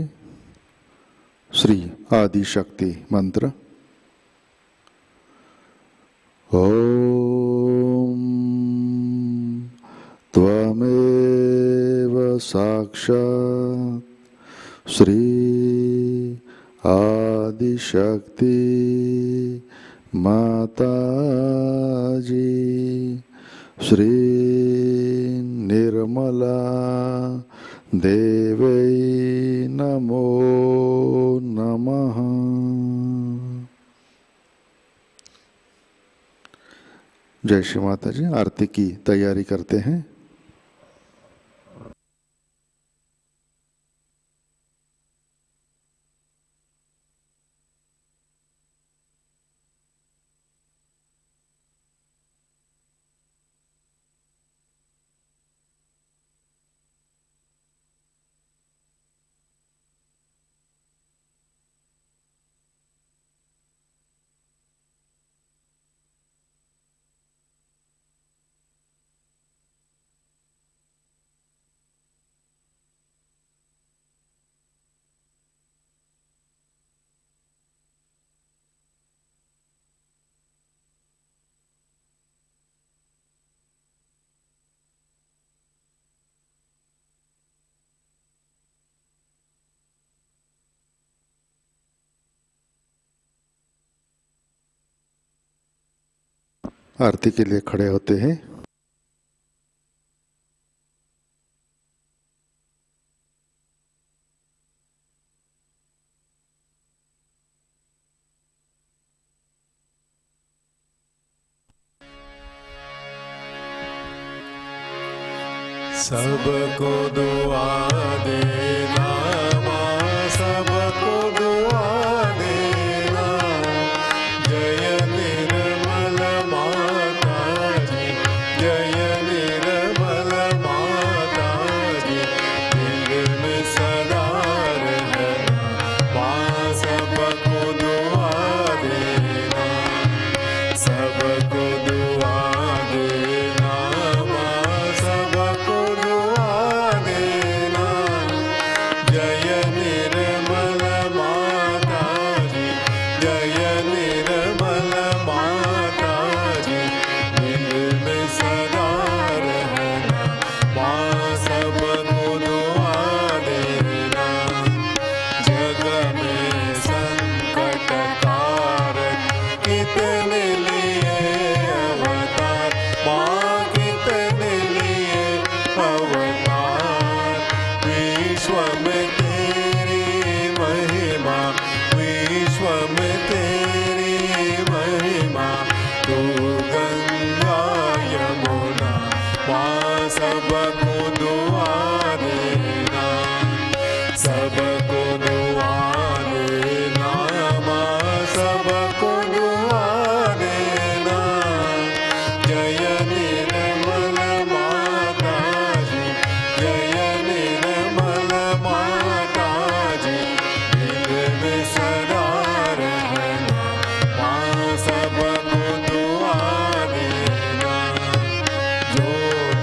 श्री आदि शक्ति मंत्र। ओम त्वमेव साक्षात् श्री आदि शक्ति माताजी श्री निर्मला देवै नमो नमः। जय श्री माता जी। आरती की तैयारी करते हैं। आरती के लिए खड़े होते हैं। सबको दुआ देना माँ, सबको दुआ देना। जय निर्मल माता जी, जय निर्मल माता जी। दिल में सदा रहना माँ, सबको दुआ देना, सबको दुआ देना माँ, सबको दुआ देना। जय निर्मल माता जी, जय निर्मल माता जी। दिल में सदा रहना माँ, सबको दुआ देना। जग में संकट कारक कितने लिए अवतार माँ, कितने लिए अवतार। विश्व में तेरी महिमा, विश्व में तेरी महिमा। तू गंगा यमुना माँ, सबको दुआ देना, सबको दुआ देना माँ, सबको दुआ देना। जय निर्मल माता जी, जय निर्मल माता जी। दिल में सदा रहना माँ, सबको दुआ देना। जो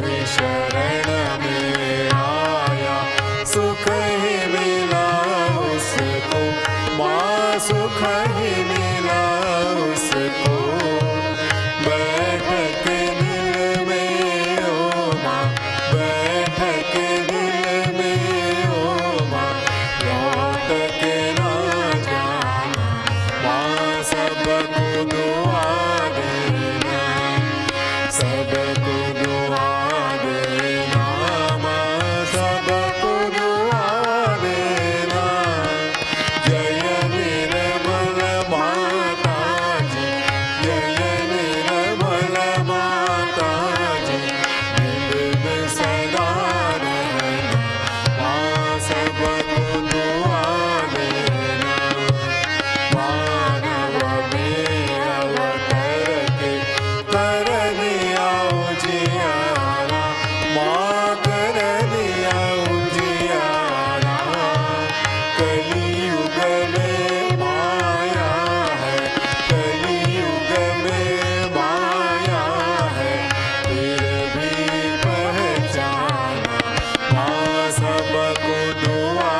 भी शरण में आया सुख ही मिला उसको माँ, सुख ही मिला उसको। बैठ के दिल में ओ माँ, बैठ के दिल में ओ माँ। लौट के ना जाना माँ, सबको दुआ देना, सबको दुआ देना माँ, सबको दुआ देना। जय निर्मल माता जी, जय निर्मल माता जी। दिल में सदा रहना माँ, सबको दुआ देना। मानव में अवतर के कर दिया उजियारा माँ, कर दिया उजियारा। कलियुग में माया है, कलियुग में माया है। फिर भी पहचाना माँ, सबको दुआ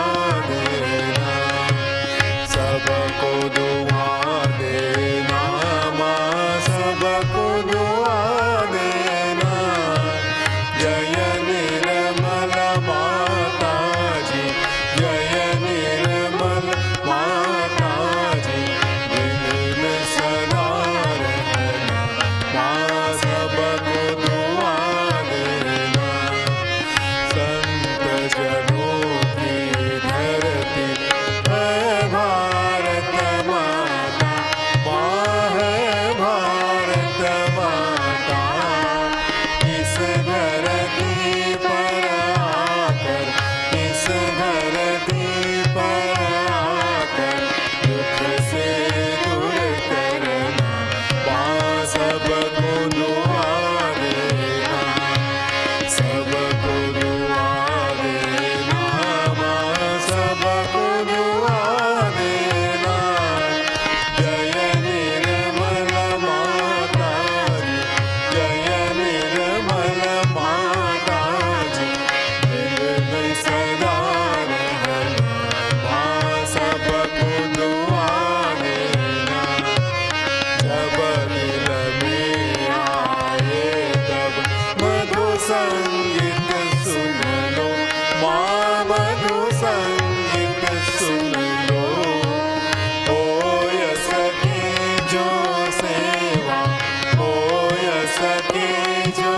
सके जो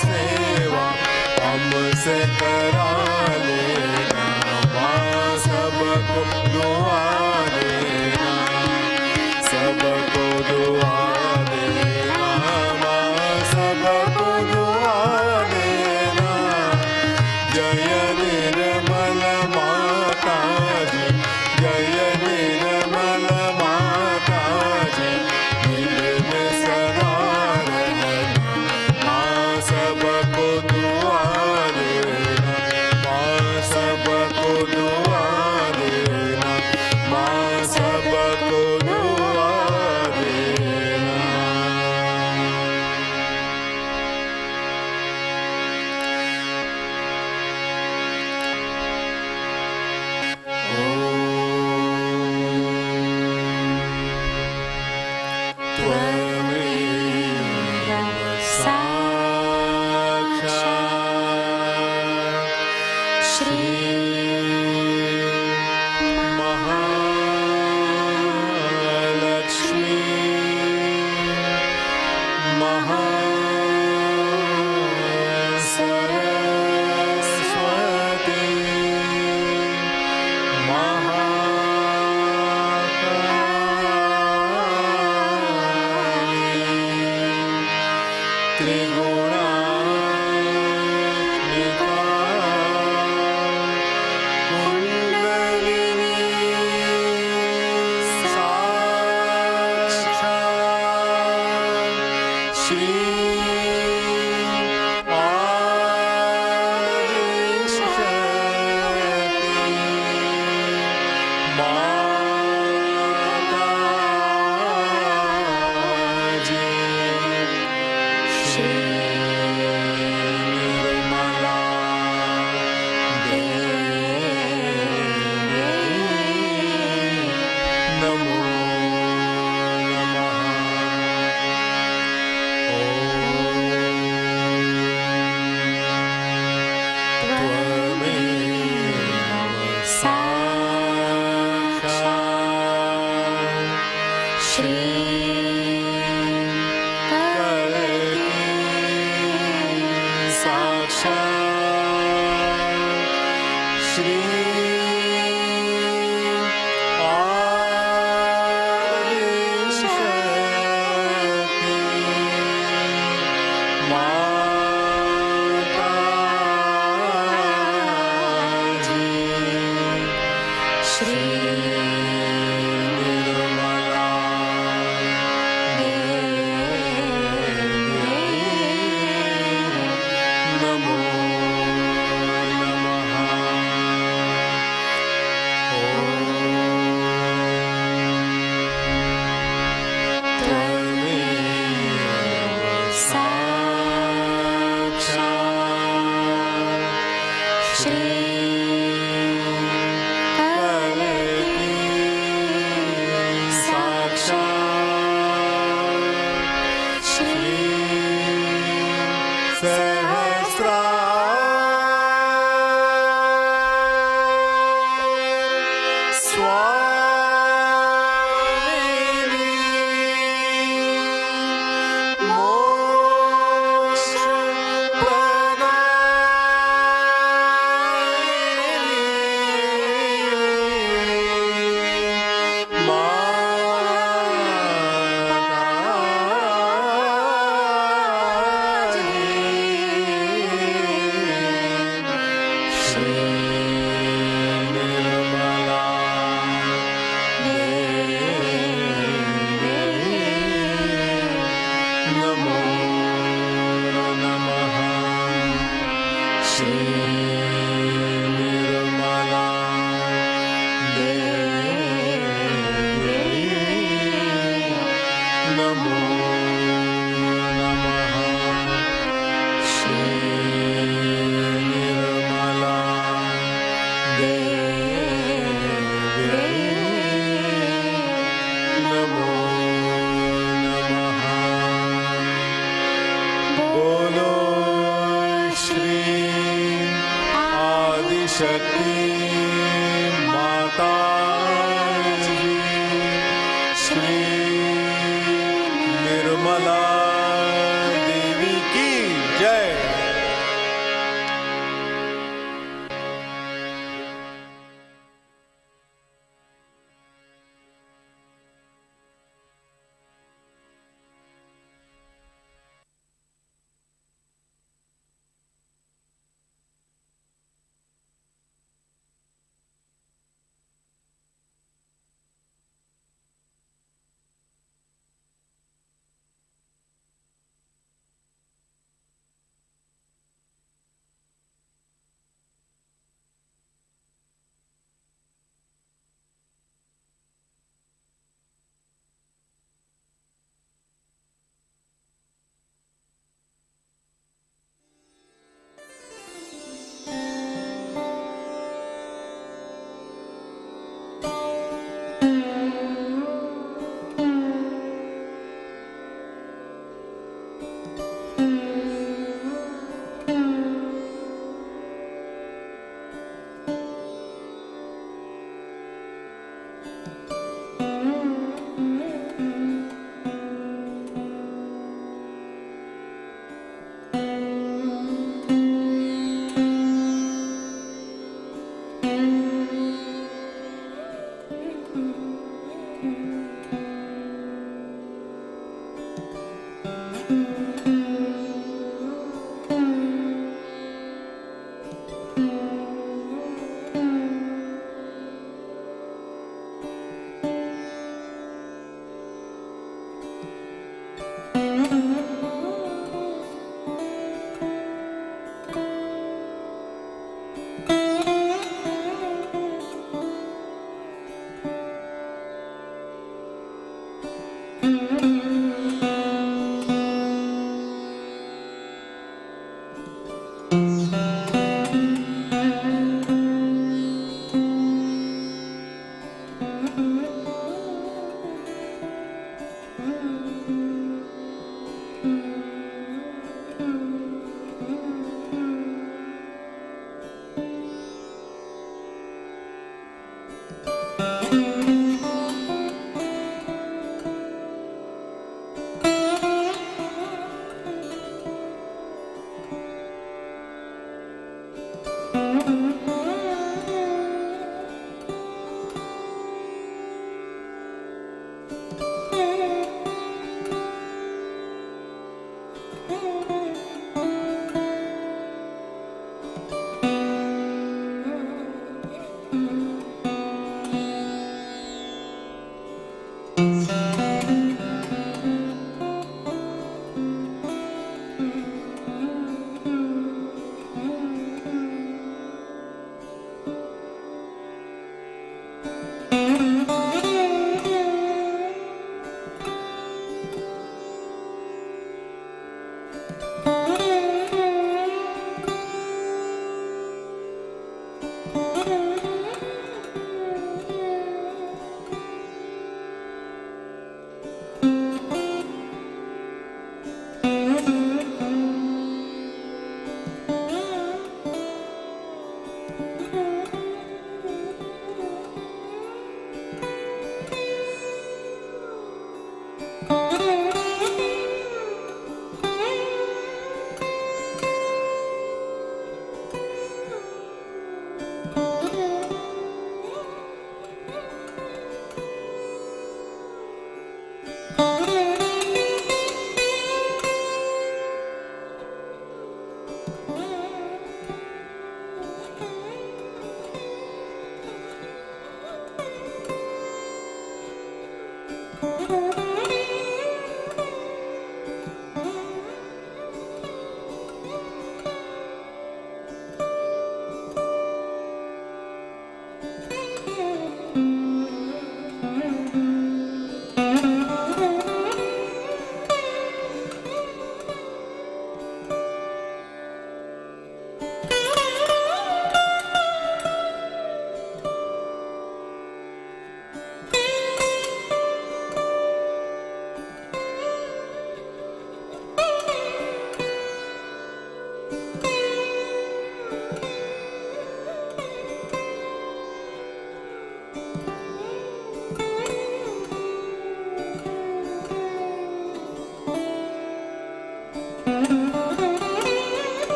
सेवा हमसे करा लेना, माँ सबको दुआ देना, सबको दुआ देना, माँ सबको दुआ देना। जय निर्मल माता जी, जय निर्मल माता जी, दिल में सदा रहना, माँ सबको दुआ देना, माँ सबको दुआ देना, माँ सबको दुआ देना। त्वमेव साक्षात् श्री महालक्ष्मी महासरस्वती महाकाली त्रिगुणात्मिका कुंडलिनी साक्षात् श्री माताजी श्री निर्मला देवी नमो नमः। त्वमेव साक्षात् श्री साक्षात् श्री आदिशक्ति माताजी श्री निर्मला देवी नमो नमः। त्वमेव साक्षात् श्री साक्षात् श्री स्वामिनी मोक्ष प्रदायिनी माताजी श्री निर्मला देवी नमो नमः। श्री निर्मला देवी नमो नमः। श्री निर्मला देवी नमो नमः। बोलो श्री आदिशक्ति माताजी श्री निर्मला देवी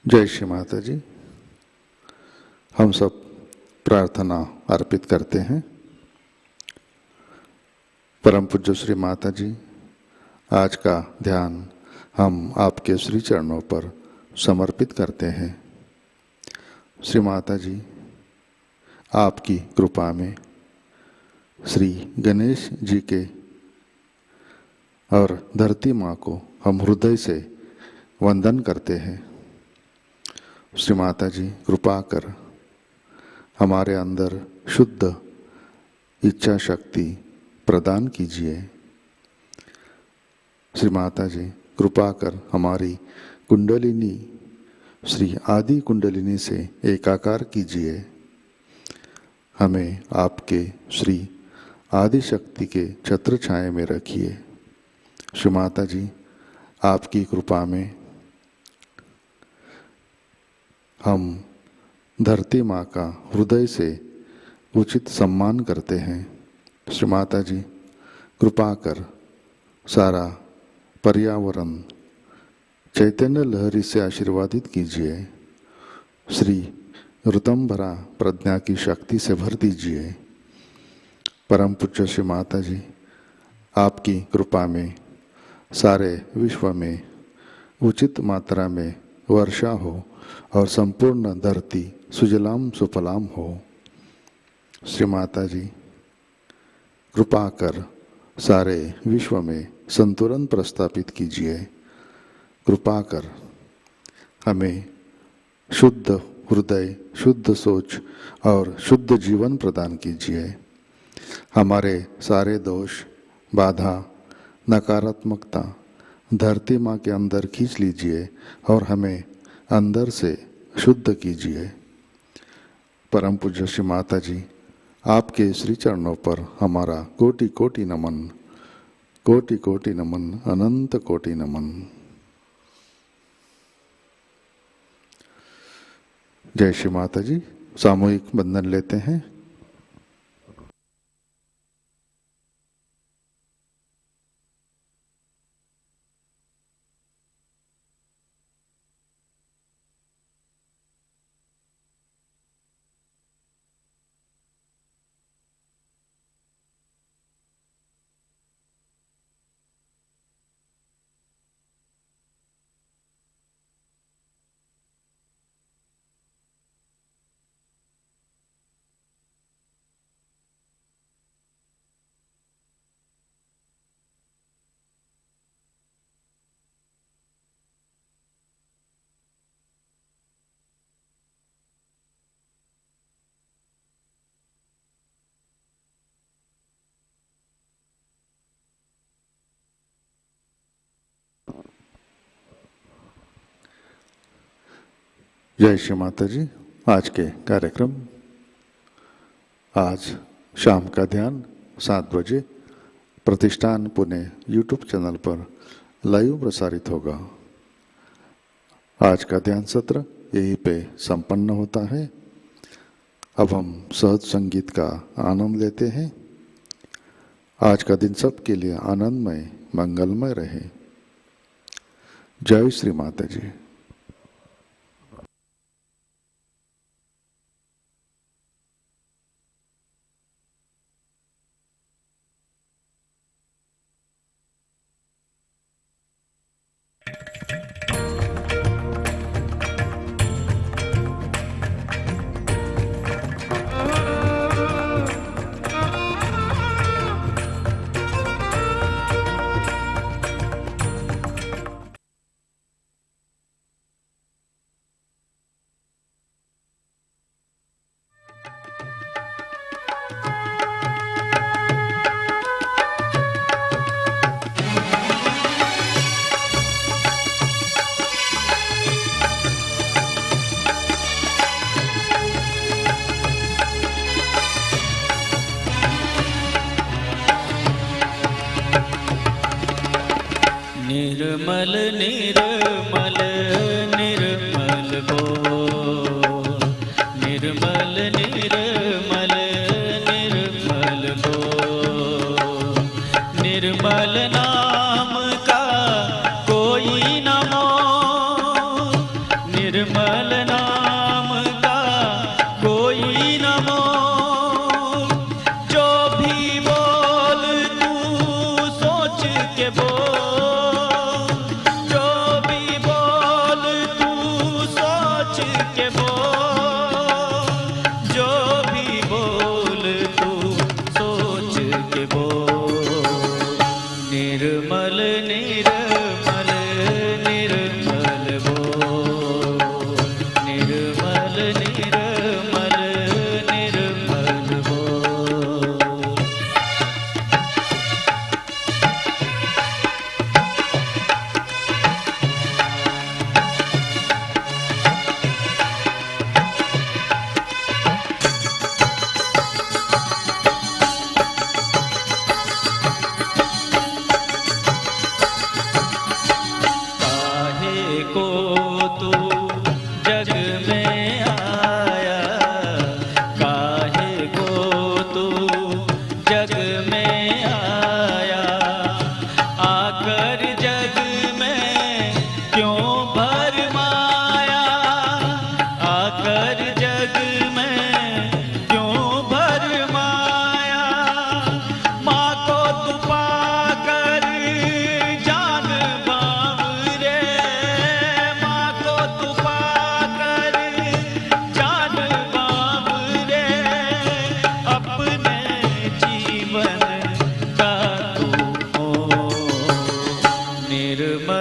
जय श्री माता जी। हम सब प्रार्थना अर्पित करते हैं। परम पूज्य श्री माता जी, आज का ध्यान हम आपके श्री चरणों पर समर्पित करते हैं। श्री माता जी, आपकी कृपा में श्री गणेश जी के और धरती माँ को हम हृदय से वंदन करते हैं। श्री माता जी, कृपा कर हमारे अंदर शुद्ध इच्छा शक्ति प्रदान कीजिए। श्री माता जी, कृपा कर हमारी कुंडलिनी श्री आदि कुंडलिनी से एकाकार कीजिए। हमें आपके श्री आदि शक्ति के छत्र छाया में रखिए। श्री माता जी, आपकी कृपा में हम धरती माँ का हृदय से उचित सम्मान करते हैं। श्री माता जी, कृपा कर सारा पर्यावरण चैतन्य लहरी से आशीर्वादित कीजिए। श्री ऋतंभरा प्रज्ञा की शक्ति से भर दीजिए। परम पूज्य श्री माता जी, आपकी कृपा में सारे विश्व में उचित मात्रा में वर्षा हो और संपूर्ण धरती सुजलाम सुफलाम हो। श्री माता जी कृपा कर सारे विश्व में संतुलन प्रस्थापित कीजिए। कृपा कर हमें शुद्ध हृदय, शुद्ध सोच और शुद्ध जीवन प्रदान कीजिए। हमारे सारे दोष, बाधा, नकारात्मकता धरती माँ के अंदर खींच लीजिए और हमें अंदर से शुद्ध कीजिए। परम पूज्य श्री माता जी, आपके श्री चरणों पर हमारा कोटि कोटि नमन, कोटि कोटि नमन, अनंत कोटि नमन। जय श्री माता जी। सामूहिक बंधन लेते हैं। जय श्री माता जी। आज के कार्यक्रम, आज शाम का ध्यान 7 बजे प्रतिष्ठान पुणे यूट्यूब चैनल पर लाइव प्रसारित होगा। आज का ध्यान सत्र यहीं पे संपन्न होता है। अब हम सहज संगीत का आनंद लेते हैं। आज का दिन सबके लिए आनंदमय, मंगलमय रहे। जय श्री माता जी। निर्मल निर्मल निर्मल हो, निर्मल निर्मल निर्मल हो, निर्मल नाम का कोई न मोल, निर्मल नाम का कोई न मोल। जो भी बोल तू सोच के बोल,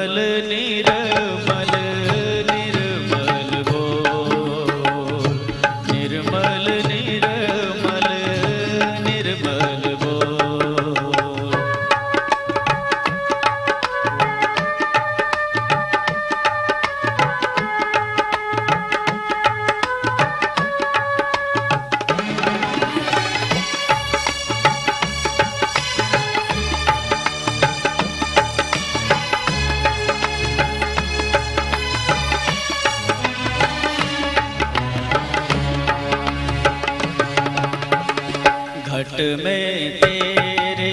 निर्मल निर्मल निर्मल बोल, निर्मल निर्मल निर्मल बोल। घट में तेरे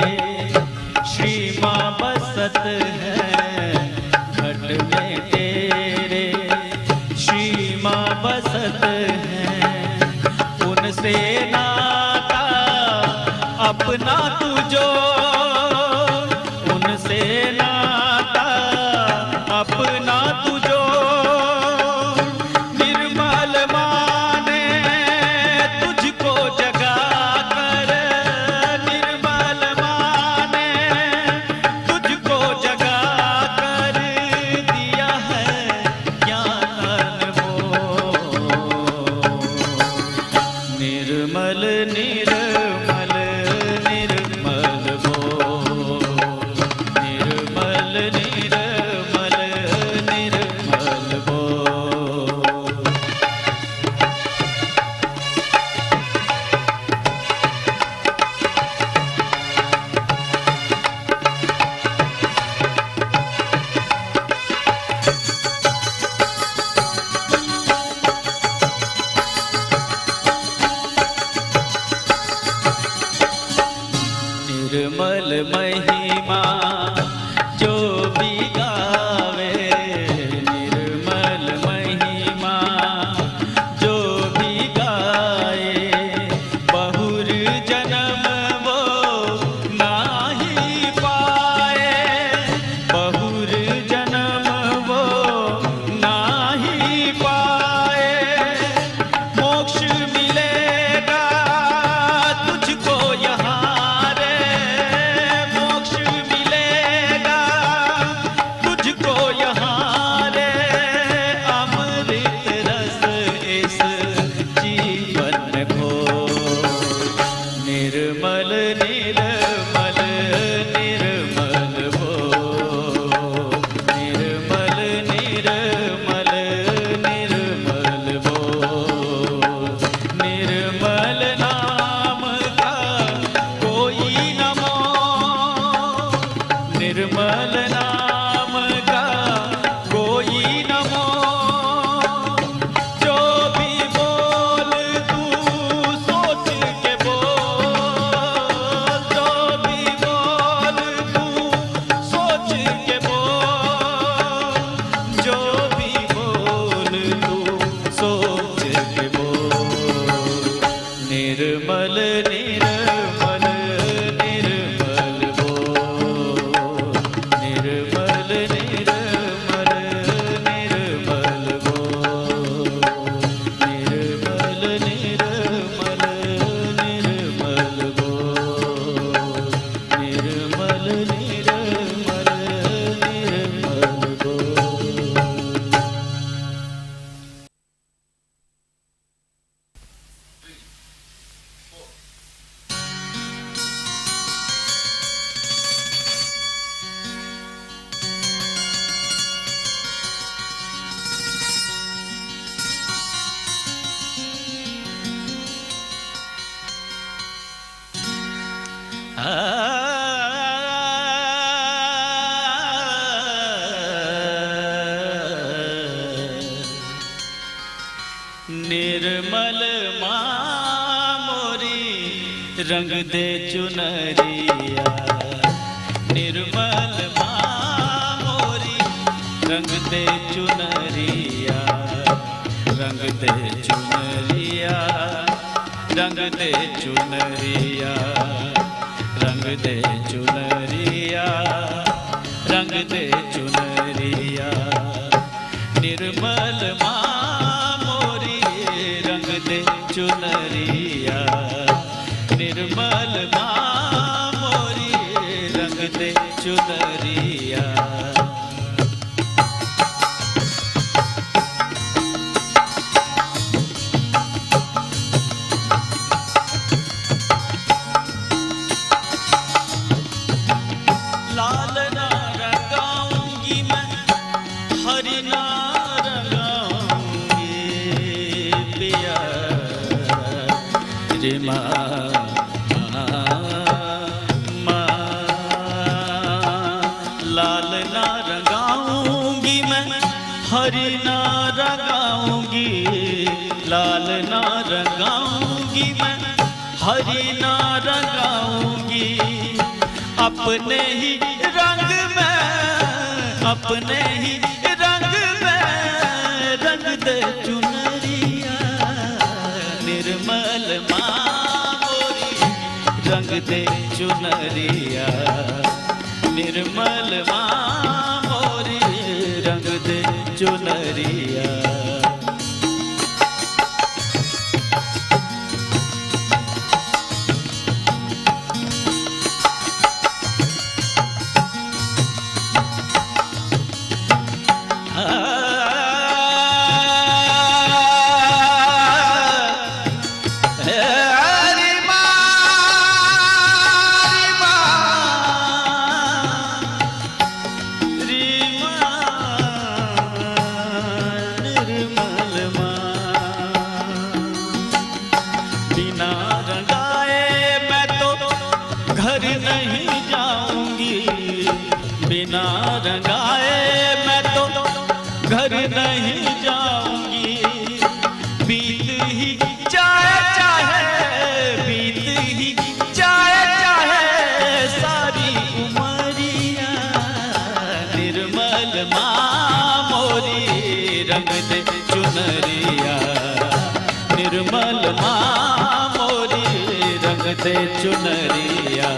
श्री माँ बसत है, घट में तेरे श्री माँ बसत है। उनसे नाता अपना तुझो, उनसे नाता अपना तुझो। निर्मल माने तुझको जगा कर, निर्मल माने तुझको जगा कर दिया है ज्ञान वो। निर्मल निर्मल निर्मल वो, निर्मल निर्मल निर्मल वो। निर्मल महिमा जो भी गावे, निर्मल महिमा जो भी गाए। बहुर जन्म वो नाही पाए, बहुर जन्म वो नाही पाए। मोक्ष मिलेगा तुझको यहाँ रे, मोक्ष मिलेगा तुझको यहाँ रे। अमृत रस इस जीवन को, निर्मल निर्मल निर्मल वो, निर्मल निर्मल निर्मल वो। निर्मल नाम का कोई न मोह, निर्मल नाम का कोई न मोह। जो भी बोल तू सोच के बोल, जो भी बोल तू सोच के बोल, जो भी बोल तू सोच के बोल। निर्मल निर्मल निर्मल बोल, निर्मल निर्मल निर्मल बोल, निर्मल निर्मल निर्मल बोल, निर्मल निर्मल निर्मल बोल। निर्मल माँ मोरी रंग दे चुनरिया, निर्मल माँ मोरी रंग दे चुनरिया, रंग दे चुनरिया, रंग दे चुनरिया, रंग दे चुनरिया, रंग दे चुनरिया। निर्मल माँ मोरी रंग दे चुनरिया, निर्मल माँ मोरी रंग दे चुनरिया। लाल ना रंगाऊंगी मैं, हरी ना रंगाऊंगी, लाल ना रंगाऊंगी मैं, हरी ना रंगाऊंगी, अपने ही रंग में, अपने ही रंग में रंग दे चुनरिया, निर्मल माँ मोरी रंग दे चुनरिया, निर्मल माँ मोरी रंग दे चुनरिया। बिना रंगाए मैं तो घर नहीं जाऊंगी, बीत ही जाए चाहे, बीत ही जाए चाहे सारी उमरिया, निर्मल माँ मोरी रंग दे चुनरिया, निर्मल माँ मोरी रंग दे चुनरिया।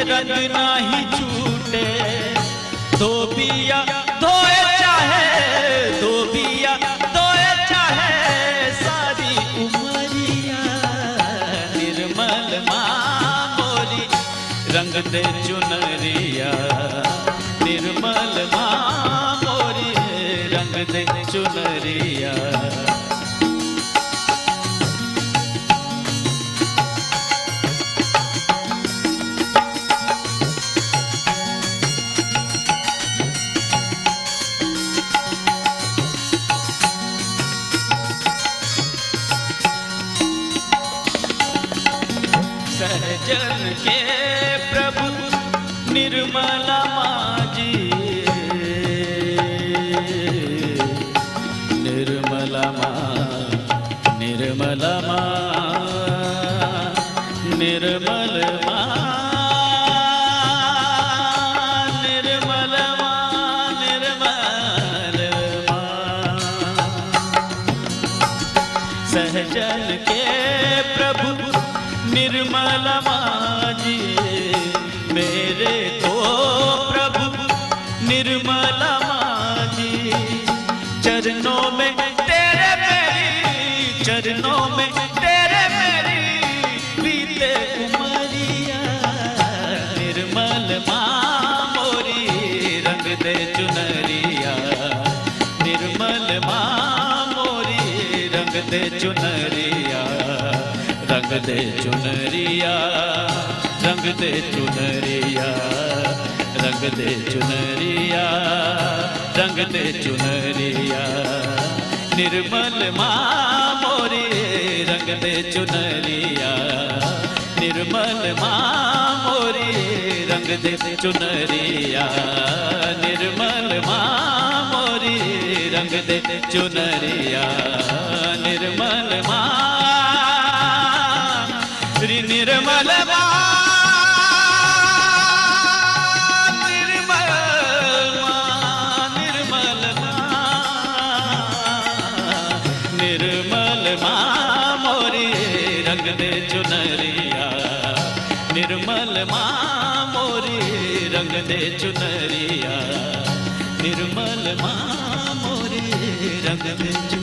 रंग नाही छूटे, धोबिया धोए चाहे, धोबिया धोए चाहे सारी उमरिया, निर्मल माँ मोरी रंग दे चुनरिया, निर्मल माँ मोरी रंग दे चुनरिया। सहजन के प्रभु निर्मला माजी, निर्मला माँ, निर्मला माँ, निर्मल माँ, निर्मल माँ, निर्मल माँ, सहजन के प्रभु निर्मला माँ जी, मेरे तो प्रभु निर्मला माँ जी, चरणों में तेरे मेरी, चरणों में तेरे मेरी बीते उमरिया, निर्मल माँ मोरी रंग दे चुनरिया, निर्मल माँ मोरी रंग दे चुनरिया, रंग दे चुनरिया, रंग दे चुनरिया, रंग दे चुनरिया, रंग दे चुनरिया, निर्मल माँ मोरी रंग दे चुनरिया, निर्मल माँ मोरी रंग दे चुनरिया, निर्मल माँ मोरी रंग दे चुनरिया, निर्मल माँ, निर्मल माँ रंग दे चुनरिया, निर्मल माँ मोरी रंग दे चुनरिया, निर्मल माँ मोरी रंग दे चुनरिया।